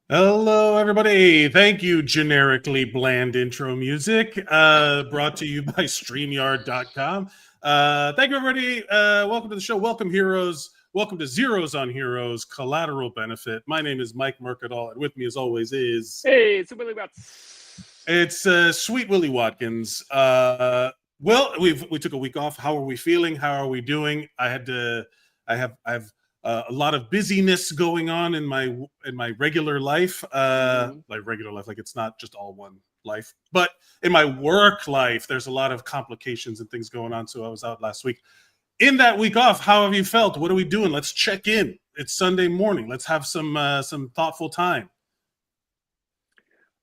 Hello, everybody. Thank you, generically bland intro music, brought to you by StreamYard.com. Thank you, everybody. Welcome to the show. Welcome, heroes. Welcome to Zeros on Heroes, Collateral Benefit. My name is Mike Mercadal, and with me, as always, is... Hey, it's Willie Watts. It's Sweet Willie Watkins. Well, we took a week off. How are we feeling? How are we doing? I have a lot of busyness going on in my regular life, like it's not just all one life, but in my work life, there's a lot of complications and things going on. So I was out last week. In that week off, how have you felt? What are we doing? Let's check in. It's Sunday morning. Let's have some thoughtful time.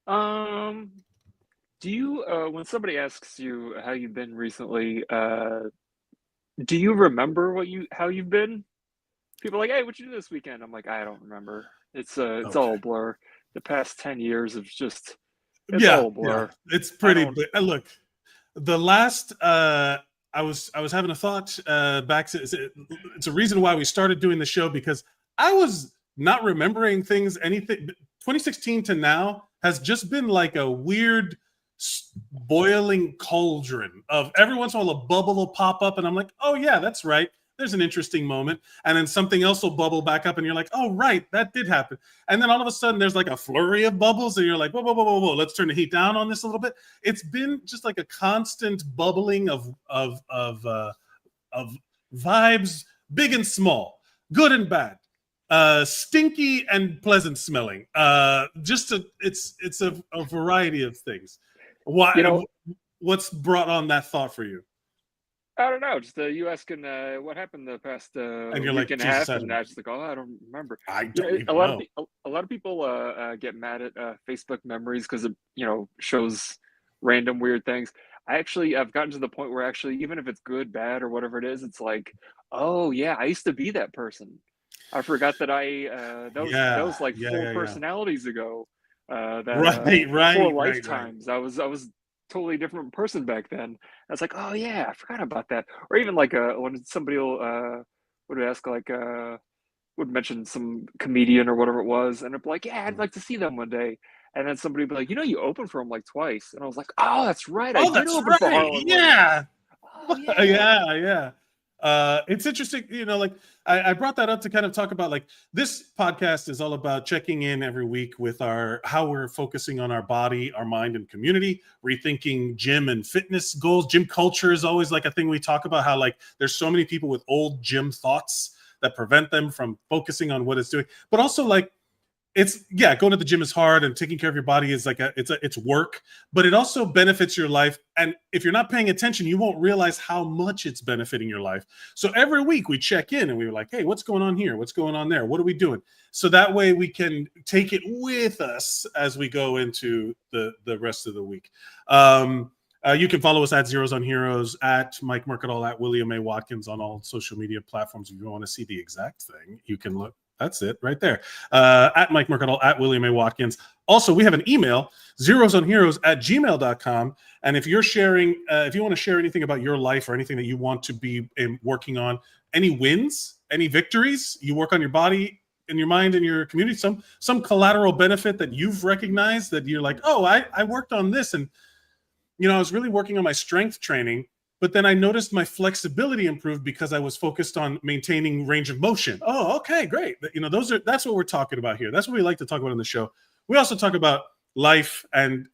Do you, when somebody asks you how you've been recently, do you remember how you've been? People are like, hey, what you do this weekend? I'm like, I don't remember. It's all a blur. The past 10 years of just, all a blur. Yeah. It's pretty. Look, the last, I was having a thought back. It's a reason why we started doing the show, because I was not remembering things. Anything 2016 to now has just been like a weird boiling cauldron of every once in a while a bubble will pop up, and I'm like, oh yeah, that's right. There's an interesting moment, and then something else will bubble back up, and you're like, oh, right, that did happen. And then all of a sudden, there's like a flurry of bubbles, and you're like, whoa, let's turn the heat down on this a little bit. It's been just like a constant bubbling of vibes, big and small, good and bad, stinky and pleasant smelling. It's a variety of things. Why? What's brought on that thought for you? I don't know. Just you asking what happened the past and you're week like, and a half, and I just like, oh, I don't remember. I don't even know. A lot of people get mad at Facebook memories because it shows random weird things. I've gotten to the point where actually, even if it's good, bad, or whatever it is, it's like, oh yeah, I used to be that person. I forgot that that was like four personalities ago. Right. 4 lifetimes. Right. I was totally different person back then. I was like, oh yeah, I forgot about that. Or even like when somebody would ask would mention some comedian or whatever it was, and I'd be like, yeah, I'd like to see them one day. And then somebody would be like, you opened for them like twice, and I was like, oh, that's right, I did open for Harlan. Yeah. Oh, yeah. It's interesting, I brought that up to kind of talk about, like, this podcast is all about checking in every week with how we're focusing on our body, our mind, and community, rethinking gym and fitness goals. Gym culture is always like a thing we talk about, how like there's so many people with old gym thoughts that prevent them from focusing on what it's doing. But also, like, going to the gym is hard, and taking care of your body is like it's work, but it also benefits your life. And if you're not paying attention, you won't realize how much it's benefiting your life. So every week we check in and we were like, hey, what's going on here? What's going on there? What are we doing? So that way we can take it with us as we go into the rest of the week. You can follow us at Zeros on Heroes, at Mike Mercadal, at William A. Watkins on all social media platforms. If you want to see the exact thing, you can look. That's it right there. At Mike Mercadal, at William A. Watkins. Also, we have an email, zerosonheroes@gmail.com. And if you're sharing, if you want to share anything about your life or anything that you want to be working on, any wins, any victories, you work on your body and your mind and your community, some collateral benefit that you've recognized that you're like, oh, I worked on this, and I was really working on my strength training, but then I noticed my flexibility improved because I was focused on maintaining range of motion. Oh, okay, great. That's what we're talking about here. That's what we like to talk about on the show. We also talk about life and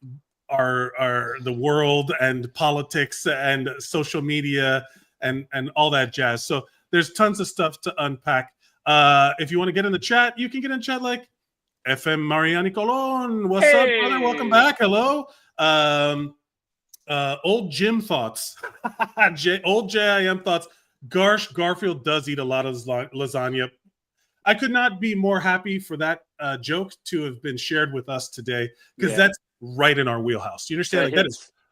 the world and politics and social media and all that jazz. So there's tons of stuff to unpack. If you want to get in the chat, you can get in the chat like FM Mariani Colon. What's up, brother? Welcome back. Hello. Old Jim thoughts. Old JIM thoughts. Garfield does eat a lot of lasagna. I could not be more happy for that joke to have been shared with us today, because that's right in our wheelhouse. You understand?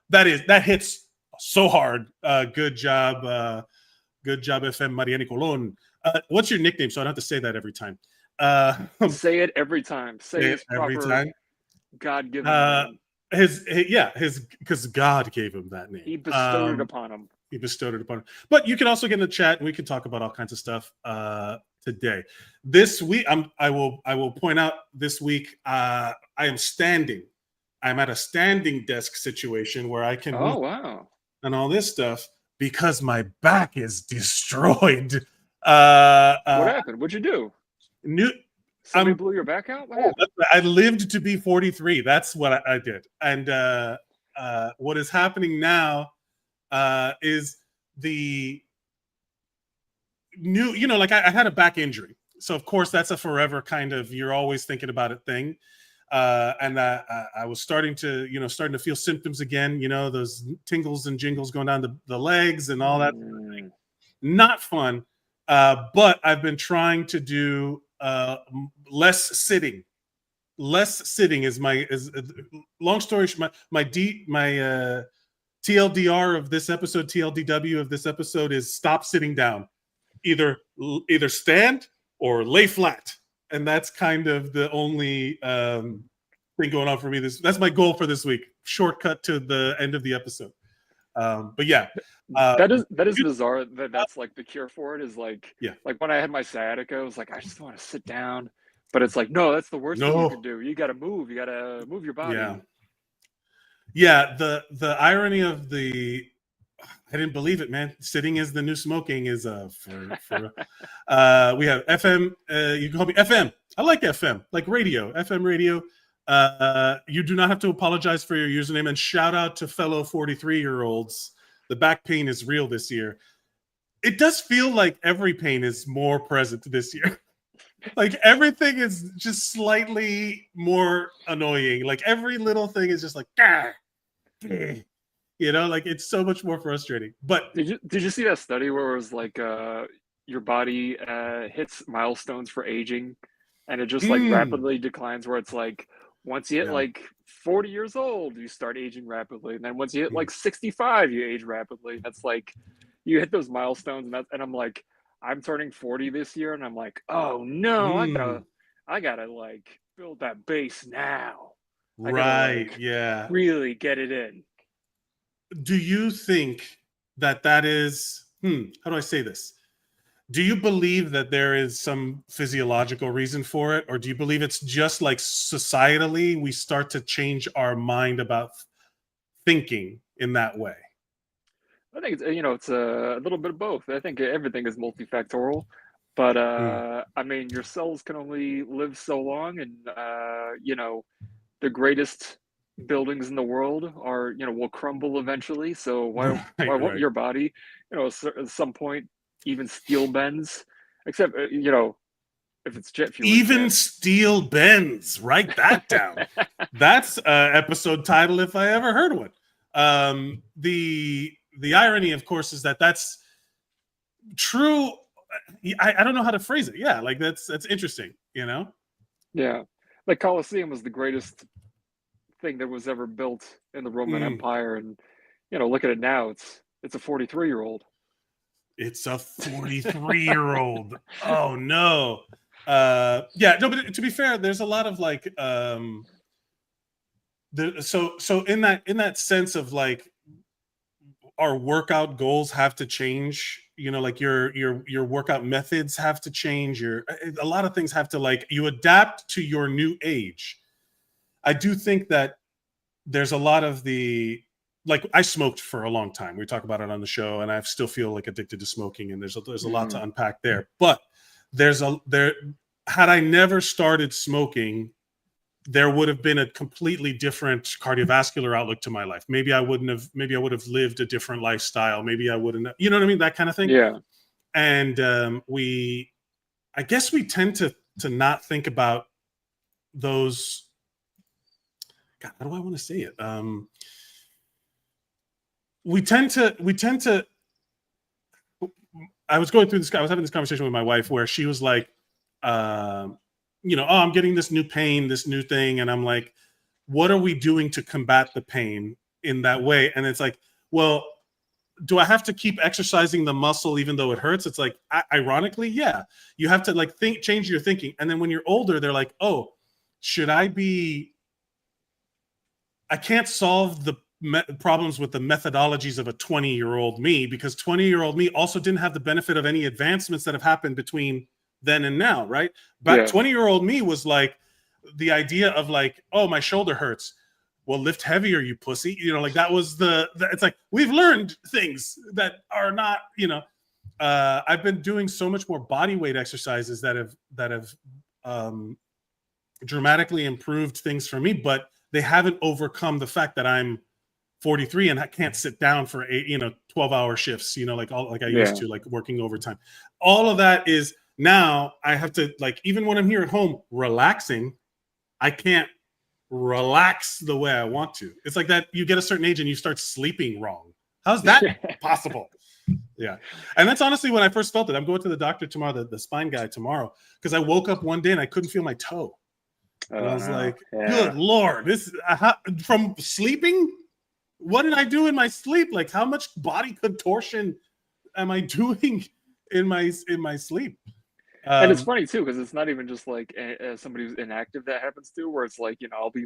That hits so hard. Good job, FM Mariani Colon. What's your nickname? So I don't have to say that every time. Say it every time. Say it every time. God-given. Because God gave him that name. He bestowed it upon him. But you can also get in the chat, and we can talk about all kinds of stuff today. This week, I will point out this week, I am standing. I'm at a standing desk situation where I can Oh, wow. and all this stuff because my back is destroyed. What happened? What'd you do? New, Somebody blew your back out? What happened? I lived to be 43. That's what I did. And what is happening now is the new, like I had a back injury. So of course that's a forever kind of, you're always thinking about it thing. And I was starting to feel symptoms again, those tingles and jingles going down the legs and all that sort of thing. Not fun. But I've been trying to do less sitting. Less sitting is long story short, my TLDR of this episode, TLDW of this episode is stop sitting down. Either stand or lay flat. And that's kind of the only thing going on for me. That's my goal for this week. Shortcut to the end of the episode. But yeah, that is bizarre. That's like the cure for it is like, yeah. Like when I had my sciatica, I was like, I just want to sit down. But it's like, no, that's the worst thing you can do. You got to move. You got to move your body. Yeah. The irony of I didn't believe it, man. Sitting is the new smoking is for we have FM. You can call me FM. I like FM, like radio, FM radio. You do not have to apologize for your username, and shout out to fellow 43-year-olds. The back pain is real this year. It does feel like every pain is more present this year. Like everything is just slightly more annoying. Like every little thing is just like, like it's so much more frustrating. But did you see that study where it was like your body hits milestones for aging, and it just like rapidly declines? Where it's like once you hit like 40 years old, you start aging rapidly, and then once you hit like 65, you age rapidly. That's like you hit those milestones, and I'm like, I'm turning 40 this year, and I'm like, oh no, I gotta like build that base now. Right? Yeah. Really get it in. Do you think that is, how do I say this? Do you believe that there is some physiological reason for it? Or do you believe it's just like societally, we start to change our mind about thinking in that way? I think it's a little bit of both. I think everything is multifactorial, but I mean, your cells can only live so long, and the greatest buildings in the world are will crumble eventually. So why won't your body at some point even steel bends? Except if it's jet fuel. Even steel bends. Write that down. That's an episode title if I ever heard one. The irony, of course, is that that's true. I don't know how to phrase it. Yeah, like that's interesting, Yeah, like Colosseum was the greatest thing that was ever built in the Roman Empire, and look at it now. It's a 43-year-old. It's a 43-year-old. Oh no. Yeah, no, but to be fair, there's a lot of like so in that sense of like our workout goals have to change, like your workout methods have to change, a lot of things have to, like, you adapt to your new age. I do think that there's a lot of like I smoked for a long time. We talk about it on the show, and I still feel like addicted to smoking, and there's a lot to unpack there. But had I never started smoking, there would have been a completely different cardiovascular outlook to my life. Maybe I would have lived a different lifestyle. Maybe I wouldn't, you know what I mean? That kind of thing. Yeah. And I guess we tend to not think about those. God, how do I want to say it? We tend to. I was going through this. I was having this conversation with my wife where she was like, oh, I'm getting this new pain, this new thing. And I'm like, what are we doing to combat the pain in that way? And it's like, well, do I have to keep exercising the muscle even though it hurts? It's like, ironically, yeah, you have to like change your thinking. And then when you're older, they're like, oh, I can't solve the problems with the methodologies of a 20-year-old me, because 20-year-old me also didn't have the benefit of any advancements that have happened between then and now, right? But 20-year-old me was like, the idea of like, oh, my shoulder hurts. Well, lift heavier, you pussy. You know, like that was it's like, we've learned things that are not, I've been doing so much more body weight exercises that have dramatically improved things for me, but they haven't overcome the fact that I'm 43 and I can't sit down for 12-hour shifts, like I used to, like working overtime. All of that is now I have to, like, even when I'm here at home relaxing, I can't relax the way I want to. It's like that you get a certain age and you start sleeping wrong. How's that possible? Yeah. And that's honestly when I first felt it. I'm going to the doctor tomorrow, the spine guy tomorrow, because I woke up one day and I couldn't feel my toe. And I was like, good Lord, this from sleeping? What did I do in my sleep? Like, how much body contortion am I doing in my sleep? And it's funny too, because it's not even just like somebody who's inactive that happens to, where it's like, I'll be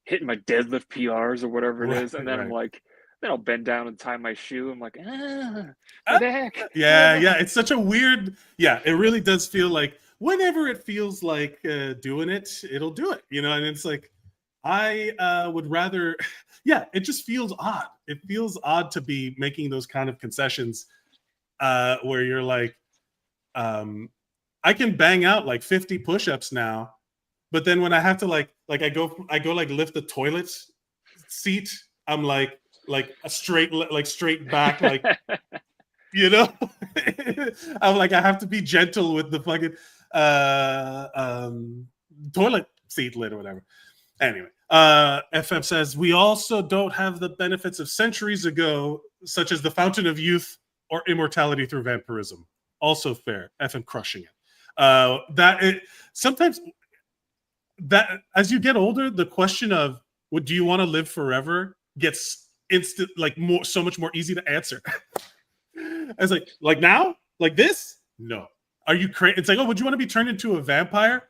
hitting my deadlift PRs or whatever it is, and then I'm like, then I'll bend down and tie my shoe. I'm like, my back. Yeah. It's such a weird. Yeah, it really does feel like whenever it feels like doing it, it'll do it. And it's like, I would rather. Yeah, it just feels odd. It feels odd to be making those kind of concessions where you're like, I can bang out like 50 push-ups now, but then when I have to like I go like lift the toilet seat, I'm like a straight back, like I'm like, I have to be gentle with the fucking toilet seat lid or whatever. Anyway, FM says we also don't have the benefits of centuries ago, such as the fountain of youth or immortality through vampirism. Also fair. FM crushing it. Sometimes that as you get older, the question of do you want to live forever gets so much more easy to answer. It's like now, like this? No. Are you crazy? It's like, oh, would you want to be turned into a vampire?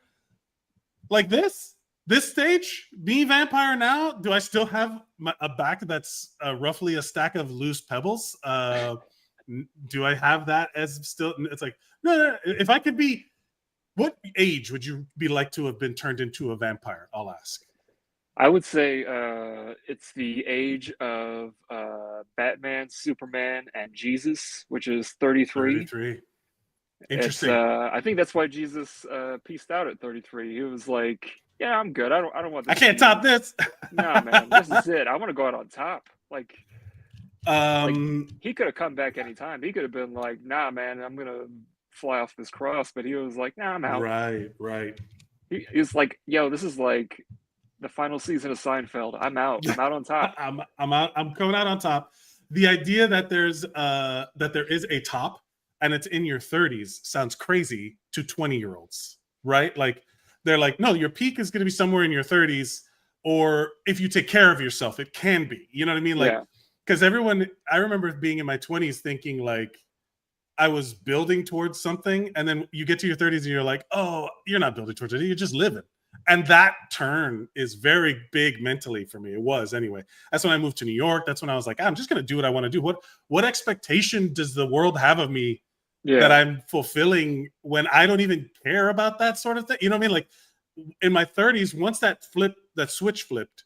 Like this stage, being vampire now? Do I still have a back that's roughly a stack of loose pebbles? Do I have that as still? It's like, no. If I could be, what age would you be like to have been turned into a vampire? I'll ask. I would say it's the age of Batman, Superman, and Jesus, which is 33. 33. Interesting. I think that's why Jesus peaced out at 33. He was like, yeah, I'm good. I don't want this. I can't top this. No, man, this is it. I want to go out on top. Like he could have come back anytime. He could have been like, nah, man, I'm gonna fly off this cross. But he was like, nah, I'm out. Right. He's like, yo, this is like the final season of Seinfeld. I'm out. I'm out on top. I'm out. I'm coming out on top. The idea that there is a top and it's in your 30s sounds crazy to 20-year-olds, right? Like they're like, no, your peak is going to be somewhere in your 30s, or if you take care of yourself, it can be. You know what I mean? Like, because I remember being in my 20s thinking like I was building towards something, and then you get to your 30s and you're like, oh, you're not building towards it, you're just living. And that turn is very big mentally for me. It was anyway. That's when I moved to New York. That's when I was like, I'm just going to do what I want to do. What expectation does the world have of me that I'm fulfilling when I don't even care about that sort of thing? You know what I mean? Like in my 30s, once that switch flipped,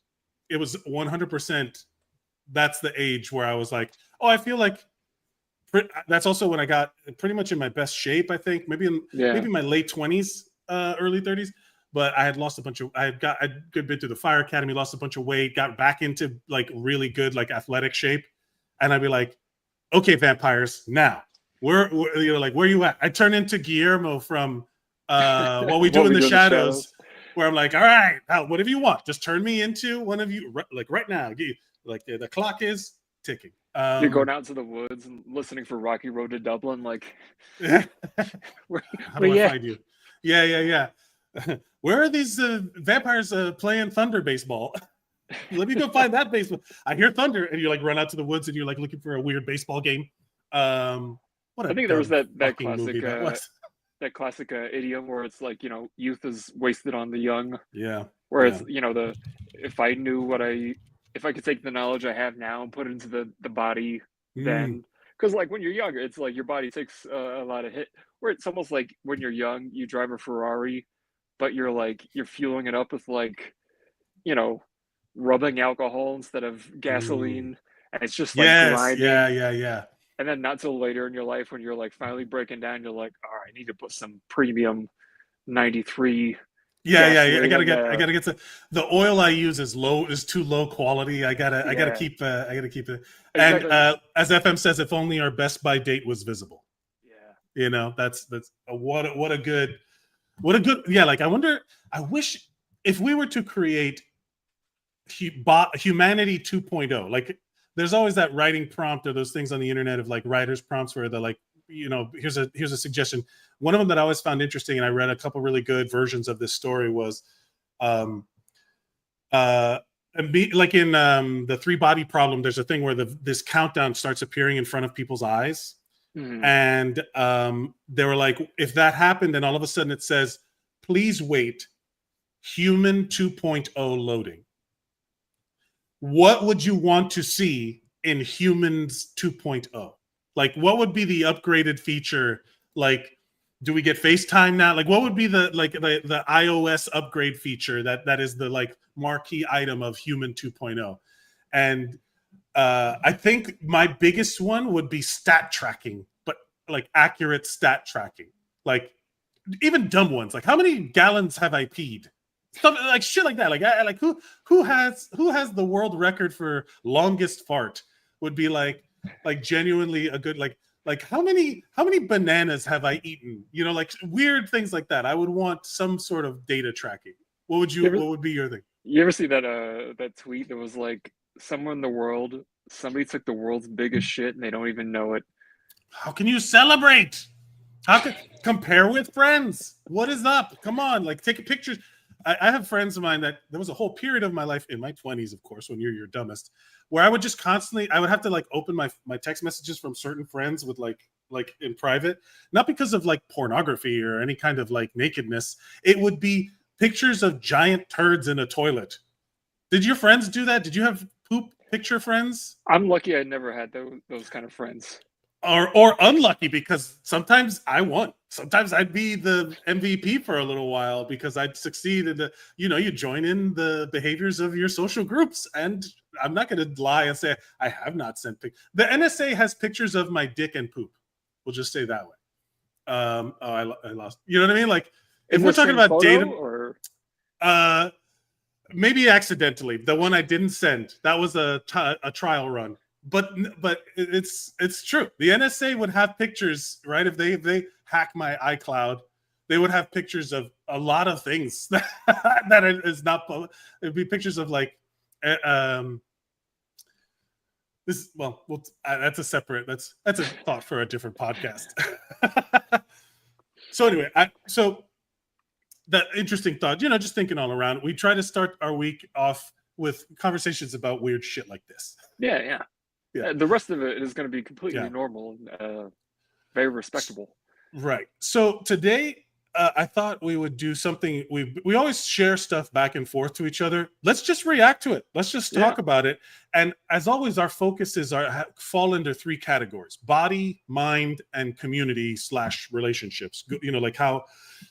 it was 100%. That's the age where I was like, oh, I feel like that's also when I got pretty much in my best shape, I think. Maybe my late 20s, early 30s. But I had lost I got a good bit through the Fire Academy, lost a bunch of weight, got back into like really good, like athletic shape. And I'd be like, okay, vampires, now where you at? I turn into Guillermo from What We Do in the Shadows, where I'm like, all right, whatever you want, just turn me into one of you, like right now. Like the clock is ticking. You're going out to the woods and listening for Rocky Road to Dublin, like how do I find you? Yeah. Where are these vampires playing thunder baseball? Let me go find that baseball. I hear thunder, and you like run out to the woods, and you're like looking for a weird baseball game. I think there was that classic idiom where it's like, youth is wasted on the young. Yeah. Whereas if I could take the knowledge I have now and put it into the body, then because like when you're younger, it's like your body takes a lot of hit. where it's almost like when you're young, you drive a Ferrari, but you're fueling it up with like, you know, rubbing alcohol instead of Mm. gasoline, and it's just like Yes. Yeah. grinding. Yeah. Yeah. And then not till later in your life when you're like finally breaking down, you're like, all right, I need to put some premium 93 Yeah, yeah. gasoline in I there. gotta get the oil I use is too low quality. I gotta Yeah, keep it. And exactly. as FM says, if only our best by date was visible. Yeah. You know, that's what a good yeah. Like I wish if we were to create humanity 2.0, like there's always that writing prompt or those things on the internet of like writers prompts where they're like, here's a suggestion. One of them that I always found interesting, and I read a couple really good versions of this story, was um like in the three body problem, there's a thing where this countdown starts appearing in front of people's eyes, Mhm. and they were like, if that happened and all of a sudden it says, please wait, human 2.0 loading, what would you want to see in humans 2.0? Like, what would be the upgraded feature? Like, do we get FaceTime now? Like, what would be the iOS upgrade feature that is the like marquee item of human 2.0? And I think my biggest one would be stat tracking, but like accurate stat tracking. Like even dumb ones, like how many gallons have I peed? Something like shit like that. Like who has the world record for longest fart would be like genuinely a good like how many bananas have I eaten? You know, like weird things like that. I would want some sort of data tracking. You ever, What would be your thing? you ever see that that tweet that was like somewhere in the world, somebody took the world's biggest shit and they don't even know it. How can you celebrate? How can compare with friends? What is up? Come on, like take pictures. I have friends of mine that there was a whole period of my life in my 20s, of course, when you're your dumbest, where I would just constantly I would have to like open my text messages from certain friends with like in private, not because of like pornography or any kind of like nakedness. It would be pictures of giant turds in a toilet. Did your friends do that? Did you have poop picture friends? I'm lucky I never had those kind of friends. Or unlucky because sometimes I won. Sometimes I'd be the MVP for a little while because I'd succeed in the you join in the behaviors of your social groups. And I'm not going to lie and say I have not sent pic. The NSA has pictures of my dick and poop. We'll just say that way. I lost. You know what I mean? Like In if the we're talking same about photo data, or uh, maybe accidentally. The one I didn't send, that was a trial run. But it's true. The NSA would have pictures, right? If they hack my iCloud, they would have pictures of a lot of things that is not public. It'd be pictures of like this. Well, that's a thought for a different podcast. So anyway, so that interesting thought, just thinking all around. We try to start our week off with conversations about weird shit like this. yeah, yeah. Yeah. The rest of it is going to be completely Yeah. normal and very respectable. Right. So today, I thought we would do something. We always share stuff back and forth to each other. Let's just react to it. Let's just Yeah. talk about it. And as always, our focuses fall into three categories: body, mind, and community / relationships. Like how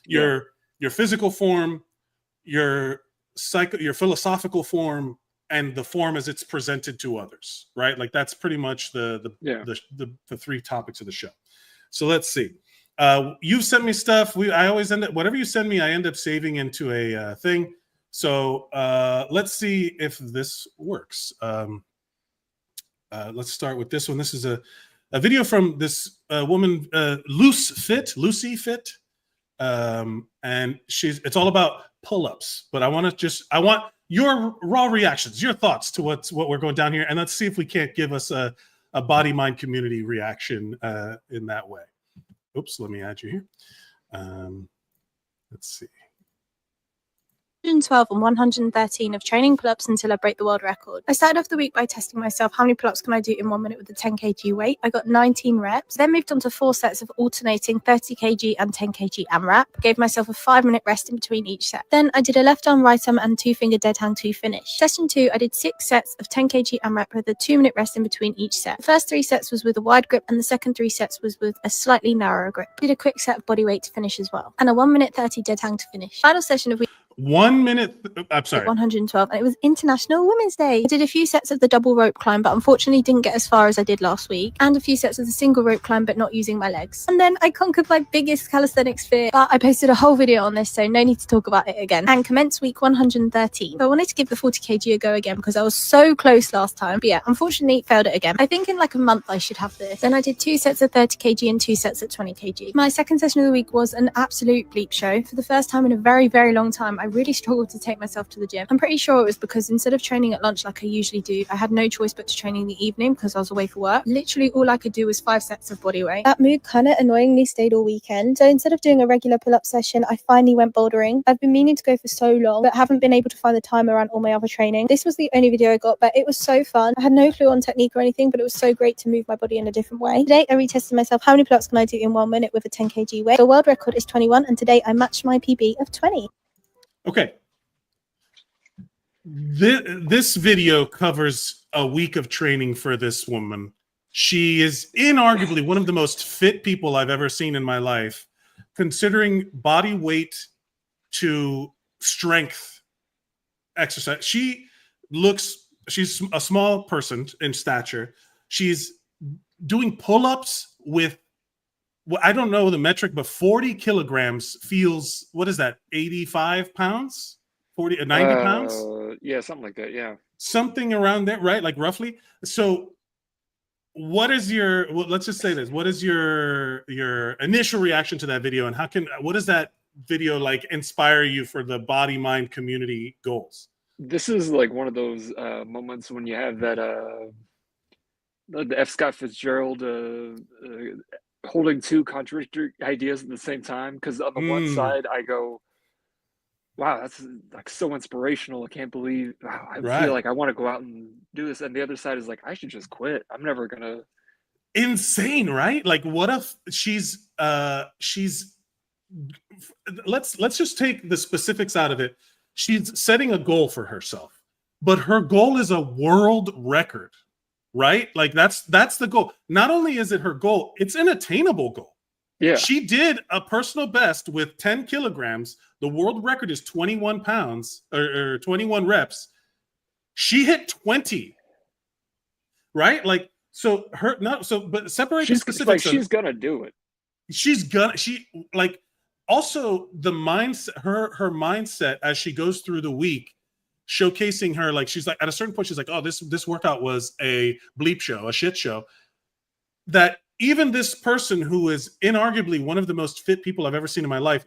your physical form, your your philosophical form, and the form as it's presented to others. Right. Like that's pretty much the three topics of the show. So let's see. You've sent me stuff. I always end up, whatever you send me, I end up saving into a thing. So let's see if this works. Let's start with this one. This is a video from this woman, Lucy Fit. And it's all about pull-ups, but I want your raw reactions, your thoughts to what we're going down here. And let's see if we can't give us a body mind community reaction in that way. Oops, let me add you here. Let's see. 112 and 113 of training pull-ups until I break the world record. I started off the week by testing myself how many pull-ups can I do in 1 minute with a 10 kg weight. I got 19 reps, then moved on to 4 sets of alternating 30 kg and 10 kg AMRAP. Gave myself a 5-minute rest in between each set. Then I did a left arm, right arm and 2-finger dead hang to finish. Session 2, I did 6 sets of 10 kg AMRAP with a 2-minute rest in between each set. The first 3 sets was with a wide grip and the second 3 sets was with a slightly narrower grip. Did a quick set of body weight to finish as well. And a 1 minute 30 dead hang to finish. Final session of week 1 minute. I'm sorry. 112, and it was International Women's Day. I did a few sets of the double rope climb, but unfortunately didn't get as far as I did last week, and a few sets of the single rope climb, but not using my legs. And then I conquered my biggest calisthenics fear, but I posted a whole video on this, so no need to talk about it again. And commenced week 113. So I wanted to give the 40 kg a go again because I was so close last time, but yeah, unfortunately failed it again. I think in like a month I should have this. Then I did 2 sets of 30 kg and 2 sets at 20 kg. My second session of the week was an absolute bleep show. For the first time in a very, very long time, I really struggled to take myself to the gym. I'm pretty sure it was because instead of training at lunch like I usually do, I had no choice but to train in the evening because I was away for work. Literally all I could do was 5 sets of body weight. That mood kind of annoyingly stayed all weekend. So instead of doing a regular pull-up session, I finally went bouldering. I've been meaning to go for so long, but haven't been able to find the time around all my other training. This was the only video I got, but it was so fun. I had no clue on technique or anything, but it was so great to move my body in a different way. Today I retested myself how many pull-ups can I do in 1 minute with a 10 kg weight. The world record is 21, and today I matched my PB of 20. Okay. This video covers a week of training for this woman. She is inarguably one of the most fit people I've ever seen in my life, considering body weight to strength exercise. She's a small person in stature. She's doing pull-ups with, well, I don't know the metric, but 40 kilograms feels, what is that, 85 pounds? 90 pounds? Yeah, something like that, yeah. Something around there, right? Like roughly. So what is your, well, let's just say this. What is your initial reaction to that video, and what does that video like inspire you for the body mind community goals? This is like one of those moments when you have that the F. Scott Fitzgerald holding 2 contradictory ideas at the same time. Because on the one side, I go, wow, that's like so inspirational. I can't believe, wow, I feel like I want to go out and do this. And the other side is like, I should just quit. I'm never gonna. Insane, right? Like, what if let's just take the specifics out of it. She's setting a goal for herself, but her goal is a world record, right? Like that's the goal. Not only is it her goal, it's an attainable goal. Yeah. She did a personal best with 10 kilograms. The world record is 21 pounds or 21 reps. She hit 20, right? Like, so but separate the specifics. Like, she's gonna do it. Also the mindset, her mindset as she goes through the week, showcasing her, like, she's like, at a certain point, she's like, oh, this workout was a bleep show, a shit show. That even this person who is inarguably one of the most fit people I've ever seen in my life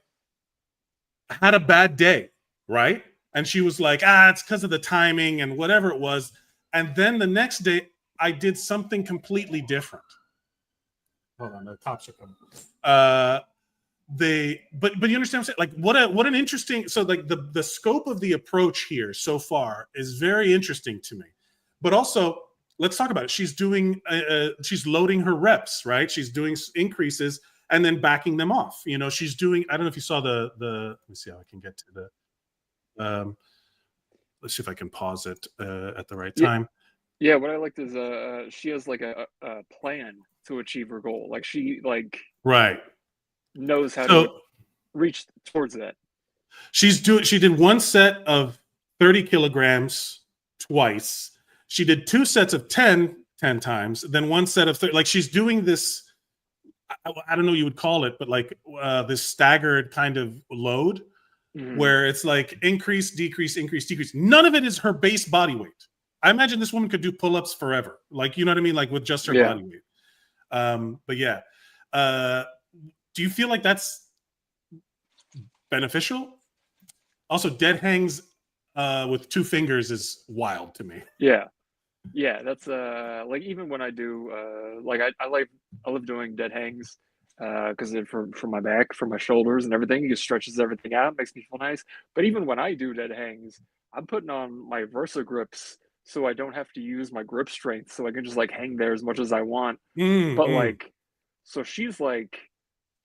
had a bad day, right? And she was like, it's because of the timing and whatever it was. And then the next day, I did something completely different. Hold on, the cops are coming. But you understand what I'm saying? Like, what an interesting, so like the scope of the approach here so far is very interesting to me. But also, let's talk about it. She's doing, she's loading her reps, right? She's doing increases and then backing them off. You know, she's doing, I don't know if you saw the let me see how I can get to the, let's see if I can pause it at the right time. Yeah, what I liked is she has like a plan to achieve her goal. Like she knows how to reach towards that. She did 1 set of 30 kilograms twice. She did 2 sets of 10 times, then 1 set of 30. Like, she's doing this, I don't know what you would call it, but like this staggered kind of load where it's like increase, decrease, increase, decrease. None of it is her base body weight. I imagine this woman could do pull-ups forever. Like, you know what I mean? Like with just her body weight. But yeah. Do you feel like that's beneficial? Also, dead hangs with 2 fingers is wild to me. Yeah, that's like, even when I do like I love doing dead hangs, because for my back, for my shoulders and everything. It just stretches everything out, makes me feel nice. But even when I do dead hangs, I'm putting on my Versa grips so I don't have to use my grip strength, so I can just like hang there as much as I want. But like, so she's like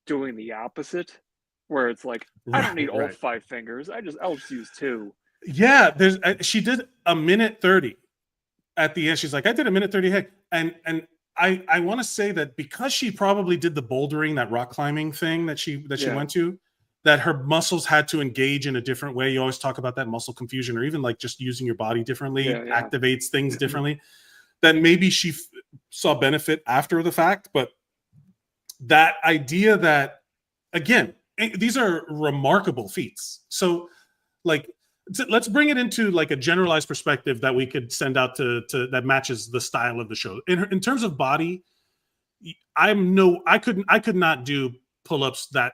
doing the opposite, where it's like, I don't need all 5 fingers. I'll just use 2. Yeah, she did a minute 30 at the end. She's like, I did a minute 30 hang, and I want to say that because she probably did the bouldering, that rock climbing thing that she went to, that her muscles had to engage in a different way. You always talk about that muscle confusion, or even like just using your body differently activates things differently. That maybe she saw benefit after the fact, but that idea that, again, these are remarkable feats. So like, let's bring it into like a generalized perspective that we could send out to that matches the style of the show. In terms of body, I could not do pull-ups that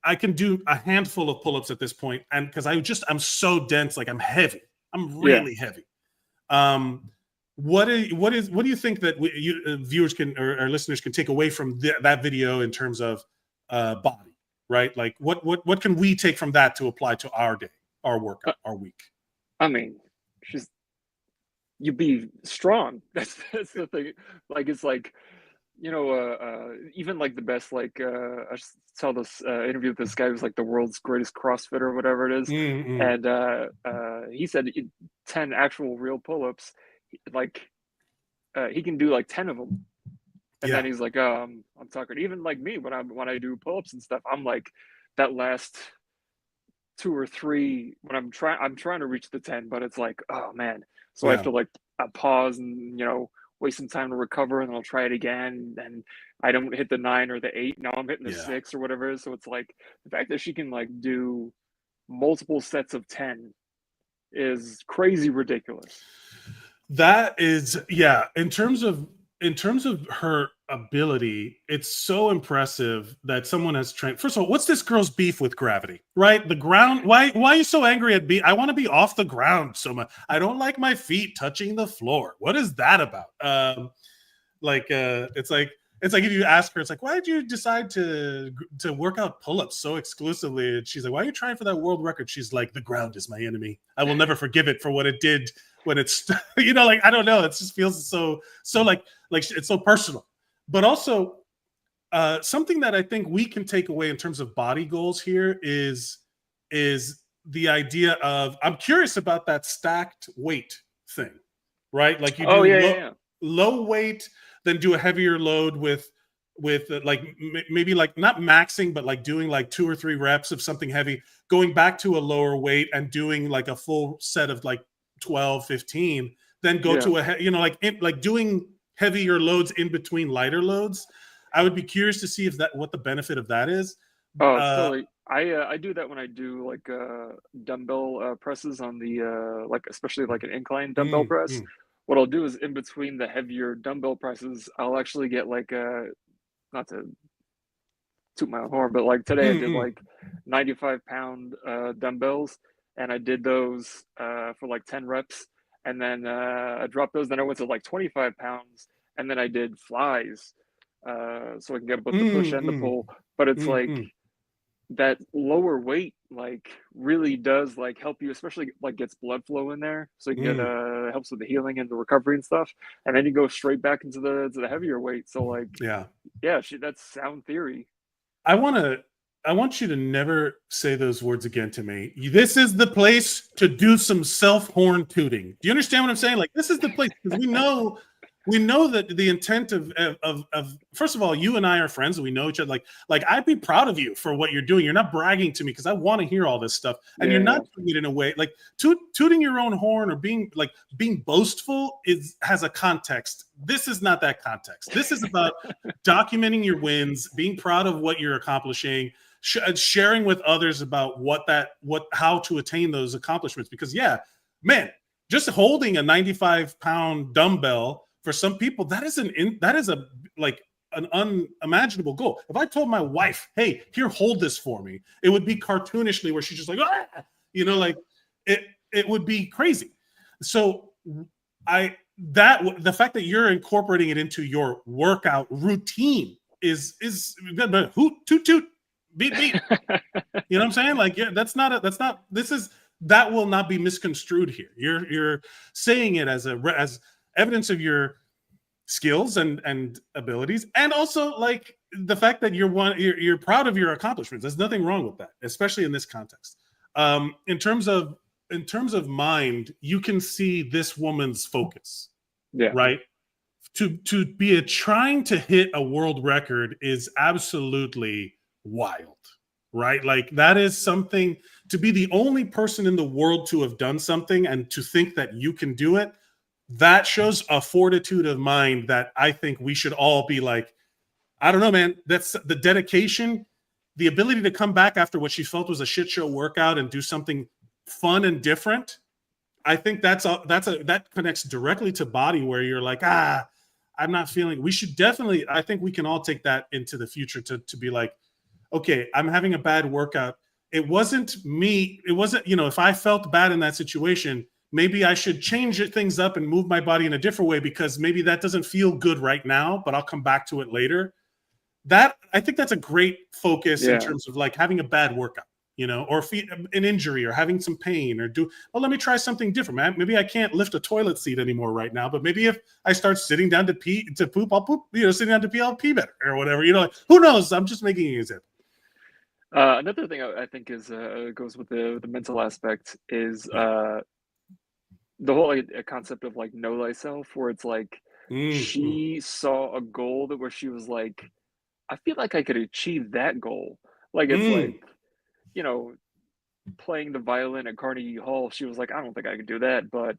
I can do a handful of pull-ups at this point, and because I'm so dense, like I'm heavy. I'm really heavy. What do you think that viewers can or listeners can take away from that video in terms of body, right? Like what can we take from that to apply to our day, our workout, our week? I mean, you be strong. That's the thing. Like, it's like, even like the best, like I saw this interview with this guy who's like the world's greatest CrossFitter or whatever it is. And he said 10 actual real pull-ups, like he can do like 10 of them. And then he's like, I'm talking, even like me, when I do pull-ups and stuff, I'm like, that last 2 or 3, when I'm trying to reach the 10, but it's like, oh man. So I have to like pause and, waste some time to recover, and then I'll try it again. And I don't hit the 9 or the 8. Now I'm hitting the 6 or whatever it is. So it's like the fact that she can like do multiple sets of 10 is crazy ridiculous. That is, in terms of her ability, it's so impressive that someone has trained. First of all, what's this girl's beef with gravity, right? The ground. Why are you so angry at me? I want to be off the ground so much. I don't like my feet touching the floor. What is that about? It's like if you ask her, it's like, why did you decide to work out pull-ups so exclusively? And she's like, why are you trying for that world record? She's like, the ground is my enemy. I will never forgive it for what it did when it's, like, I don't know. It just feels so like it's so personal. But also, something that I think we can take away in terms of body goals here is the idea of, I'm curious about that stacked weight thing, right? Like you do low weight, then do a heavier load with like maybe like not maxing, but like doing like 2 or 3 reps of something heavy, going back to a lower weight and doing like a full set of like 12, 15, then go to like doing heavier loads in between lighter loads. I would be curious to see what the benefit of that is. Totally. I do that when I do like dumbbell presses on the like, especially like an incline dumbbell press. What I'll do is, in between the heavier dumbbell presses, I'll actually get like not to toot my own horn, but like today I did like 95-pound dumbbells, and I did those for like 10 reps, and then I dropped those. Then I went to like 25 pounds, and then I did flies, so I can get both the push and the pull. But it's like that lower weight like really does like help you, especially like gets blood flow in there, so you can get helps with the healing and the recovery and stuff. And then you go straight back into the heavier weight. So like that's sound theory. I want you to never say those words again to me. This is the place to do some self-horn tooting. Do you understand what I'm saying? Like, this is the place, because we know that the intent of first of all, you and I are friends and we know each other. Like I'd be proud of you for what you're doing. You're not bragging to me because I want to hear all this stuff, and you're not doing it in a way like tooting your own horn or being boastful has a context. This is not that context. This is about documenting your wins, being proud of what you're accomplishing, sharing with others about how to attain those accomplishments. Because just holding a 95-pound dumbbell, for some people, that is an unimaginable goal. If I told my wife, "Hey, here, hold this for me," it would be cartoonishly, where she's just like, like it would be crazy. So the fact that you're incorporating it into your workout routine is but hoot toot toot beep beep. You know what I'm saying? Like, yeah, that will not be misconstrued here. You're saying it as evidence of your skills and abilities, and also like the fact that you're proud of your accomplishments. There's nothing wrong with that, especially in this context. In terms of mind, you can see this woman's focus. Yeah. Right. To be trying to hit a world record is absolutely wild. Right. Like, that is something, to be the only person in the world to have done something and to think that you can do it. That shows a fortitude of mind that I think we should all be like, I don't know, man. That's the dedication, the ability to come back after what she felt was a shit show workout and do something fun and different. I think that connects directly to body, where you're like, I'm not feeling. We should definitely. I think we can all take that into the future to be like, okay, I'm having a bad workout. It wasn't me. It wasn't, if I felt bad in that situation, maybe I should change things up and move my body in a different way, because maybe that doesn't feel good right now, but I'll come back to it later. I think that's a great focus in terms of like having a bad workout, or an injury or having some pain, or let me try something different, man. Maybe I can't lift a toilet seat anymore right now, but maybe if I start sitting down to poop, I'll poop, sitting down to pee, I'll pee better, or whatever, like, who knows? I'm just making an example. Another thing I think is goes with the mental aspect is the whole concept of like know thyself, where it's like she saw a goal where she was like, I feel like I could achieve that goal. Like, it's like, playing the violin at Carnegie Hall. She was like, I don't think I could do that, but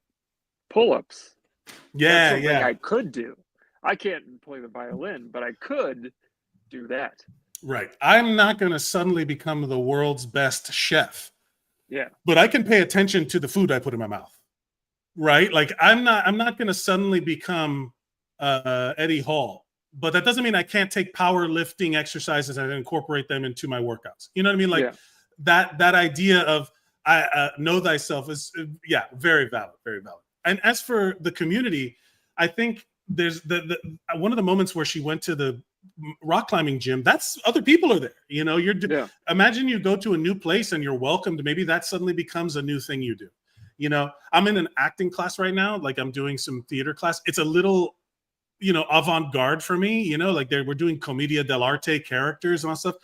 pull-ups. That's something I could do. I can't play the violin, but I could do that. Right. I'm not going to suddenly become the world's best chef. Yeah. But I can pay attention to the food I put in my mouth. Right? Like, I'm not going to suddenly become Eddie Hall. But that doesn't mean I can't take powerlifting exercises and incorporate them into my workouts. You know what I mean? Like, that idea of know thyself is, very valid, very valid. And as for the community, I think there's one of the moments where she went to the rock climbing gym, that's other people are there. Imagine you go to a new place and you're welcomed. Maybe that suddenly becomes a new thing you do. I'm in an acting class right now. Like, I'm doing some theater class. It's a little, avant-garde for me, like we're doing commedia dell'arte characters and all stuff.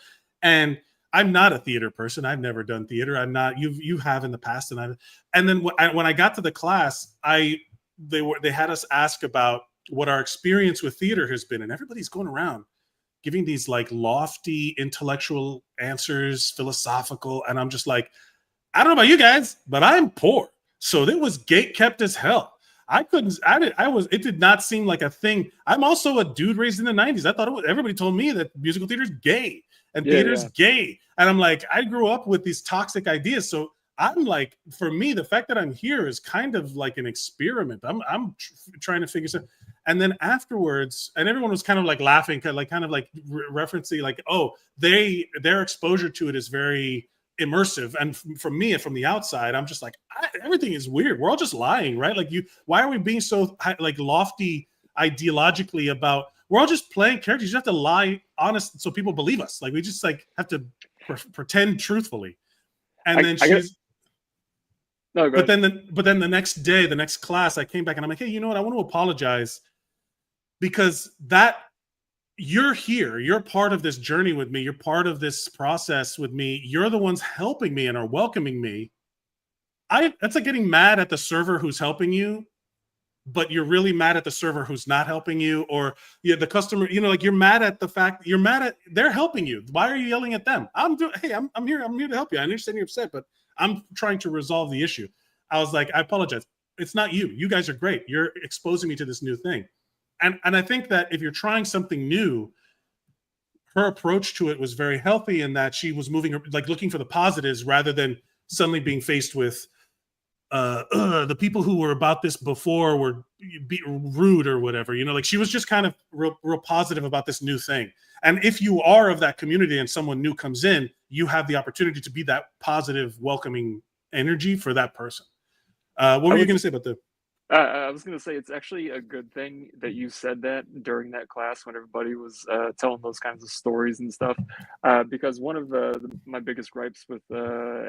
And I'm not a theater person. I've never done theater. I'm not, you have in the past. And then when I got to the class, they had us ask about what our experience with theater has been. And everybody's going around giving these like lofty intellectual answers, philosophical. And I'm just like, I don't know about you guys, but I'm poor. So it was gate kept as hell. It did not seem like a thing. I'm also a dude raised in the 90s. I thought everybody told me that musical theater is gay and theater's gay. And I'm like, I grew up with these toxic ideas. So I'm like, for me, the fact that I'm here is kind of like an experiment. I'm trying to figure something. And then afterwards, and everyone was kind of like laughing, kind of like referencing like, oh, their exposure to it is very immersive. And from me, from the outside, I'm just like, everything is weird. We're all just lying, right? Like, why are we being so like lofty ideologically about? We're all just playing characters. You have to lie honest so people believe us. Like, we just like have to pretend truthfully. And but then the next day, the next class, I came back and I'm like, hey, you know what? I want to apologize because you're here. You're part of this journey with me. You're part of this process with me. You're the ones helping me and are welcoming me. That's like getting mad at the server who's helping you, but you're really mad at the server who's not helping you, or the customer, like you're mad at the fact they're helping you. Why are you yelling at them? I'm here to help you. I understand you're upset, but I'm trying to resolve the issue. I was like, I apologize. It's not you. You guys are great. You're exposing me to this new thing. And I think that if you're trying something new, her approach to it was very healthy in that she was moving, like looking for the positives rather than suddenly being faced with the people who were about this before were rude or whatever, like she was just kind of real positive about this new thing. And if you are of that community and someone new comes in, you have the opportunity to be that positive, welcoming energy for that person. What were you going to say about that? I was gonna say it's actually a good thing that you said that during that class when everybody was telling those kinds of stories and stuff, because one of my biggest gripes with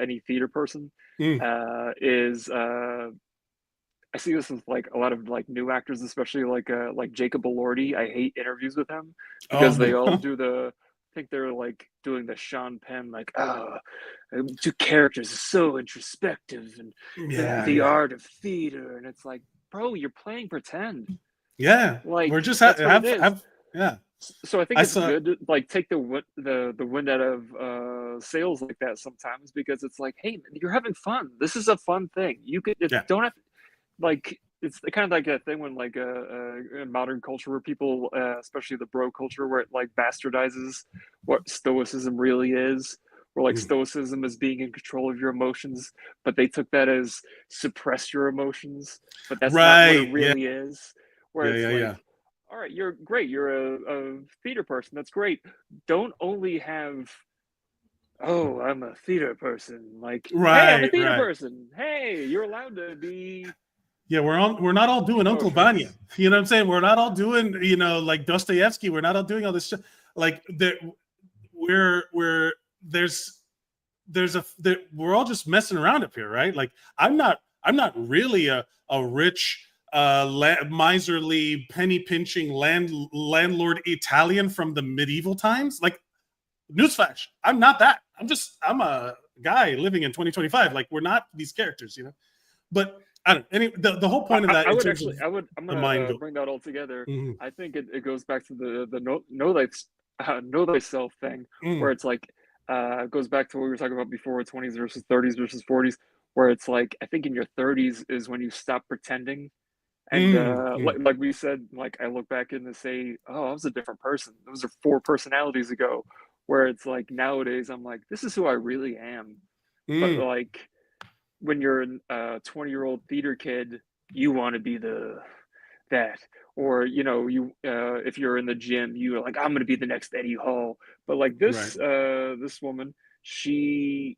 any theater person Mm. is I see this with like a lot of like new actors, especially like Jacob Elordi. I hate interviews with him because they all do I think they're like doing the Sean Penn, like, two characters are so introspective and the art of theater, and it's like, bro, you're playing pretend. Yeah, Like we're just that's what it is. yeah. So I think it's good to like take the wind out of sails like that sometimes, because it's like, hey, you're having fun. This is a fun thing. You could don't have like, it's kind of like a thing when like in modern culture where people, especially the bro culture, where it like bastardizes what stoicism really is, where like stoicism is being in control of your emotions, but they took that as suppress your emotions, but that's not what it really is. Where it's like, all right, you're great, you're a theater person, that's great. Don't only have, oh, I'm a theater person, like, hey, I'm a theater person, hey, you're allowed to be. Yeah, we're not all doing Uncle Vanya. You know what I'm saying? We're not all doing, you know, like Dostoevsky. We're not all doing all this shit. Like we're we're all just messing around up here, right? Like I'm not really a rich miserly penny pinching landlord Italian from the medieval times. Like, newsflash, I'm not that. I'm a guy living in 2025. Like, we're not these characters, you know. But I don't. The whole point of that. I'm gonna bring that all together. Mm-hmm. I think it goes back to the know thyself thing, where it's like goes back to what we were talking about before, 20s versus 30s versus 40s, where it's like, I think in your 30s is when you stop pretending. And like we said, like I look back and say, oh, I was a different person. Those are 4 personalities ago. Where it's like nowadays I'm like, this is who I really am. But like, when you're a 20-year-old theater kid, you want to be that, or you know, you if you're in the gym, you're like, I'm gonna be the next Eddie Hall. But like this this woman, she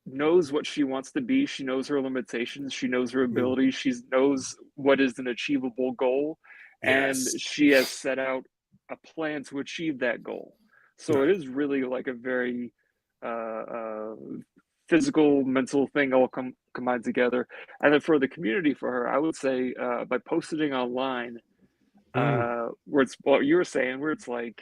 knows what she wants to be. She knows her limitations. She knows her abilities. She knows what is an achievable goal, and she has set out a plan to achieve that goal. So it is really like a very physical, mental thing all combined together. And then for the community, for her, I would say by posting online, where it's what you were saying, where it's like,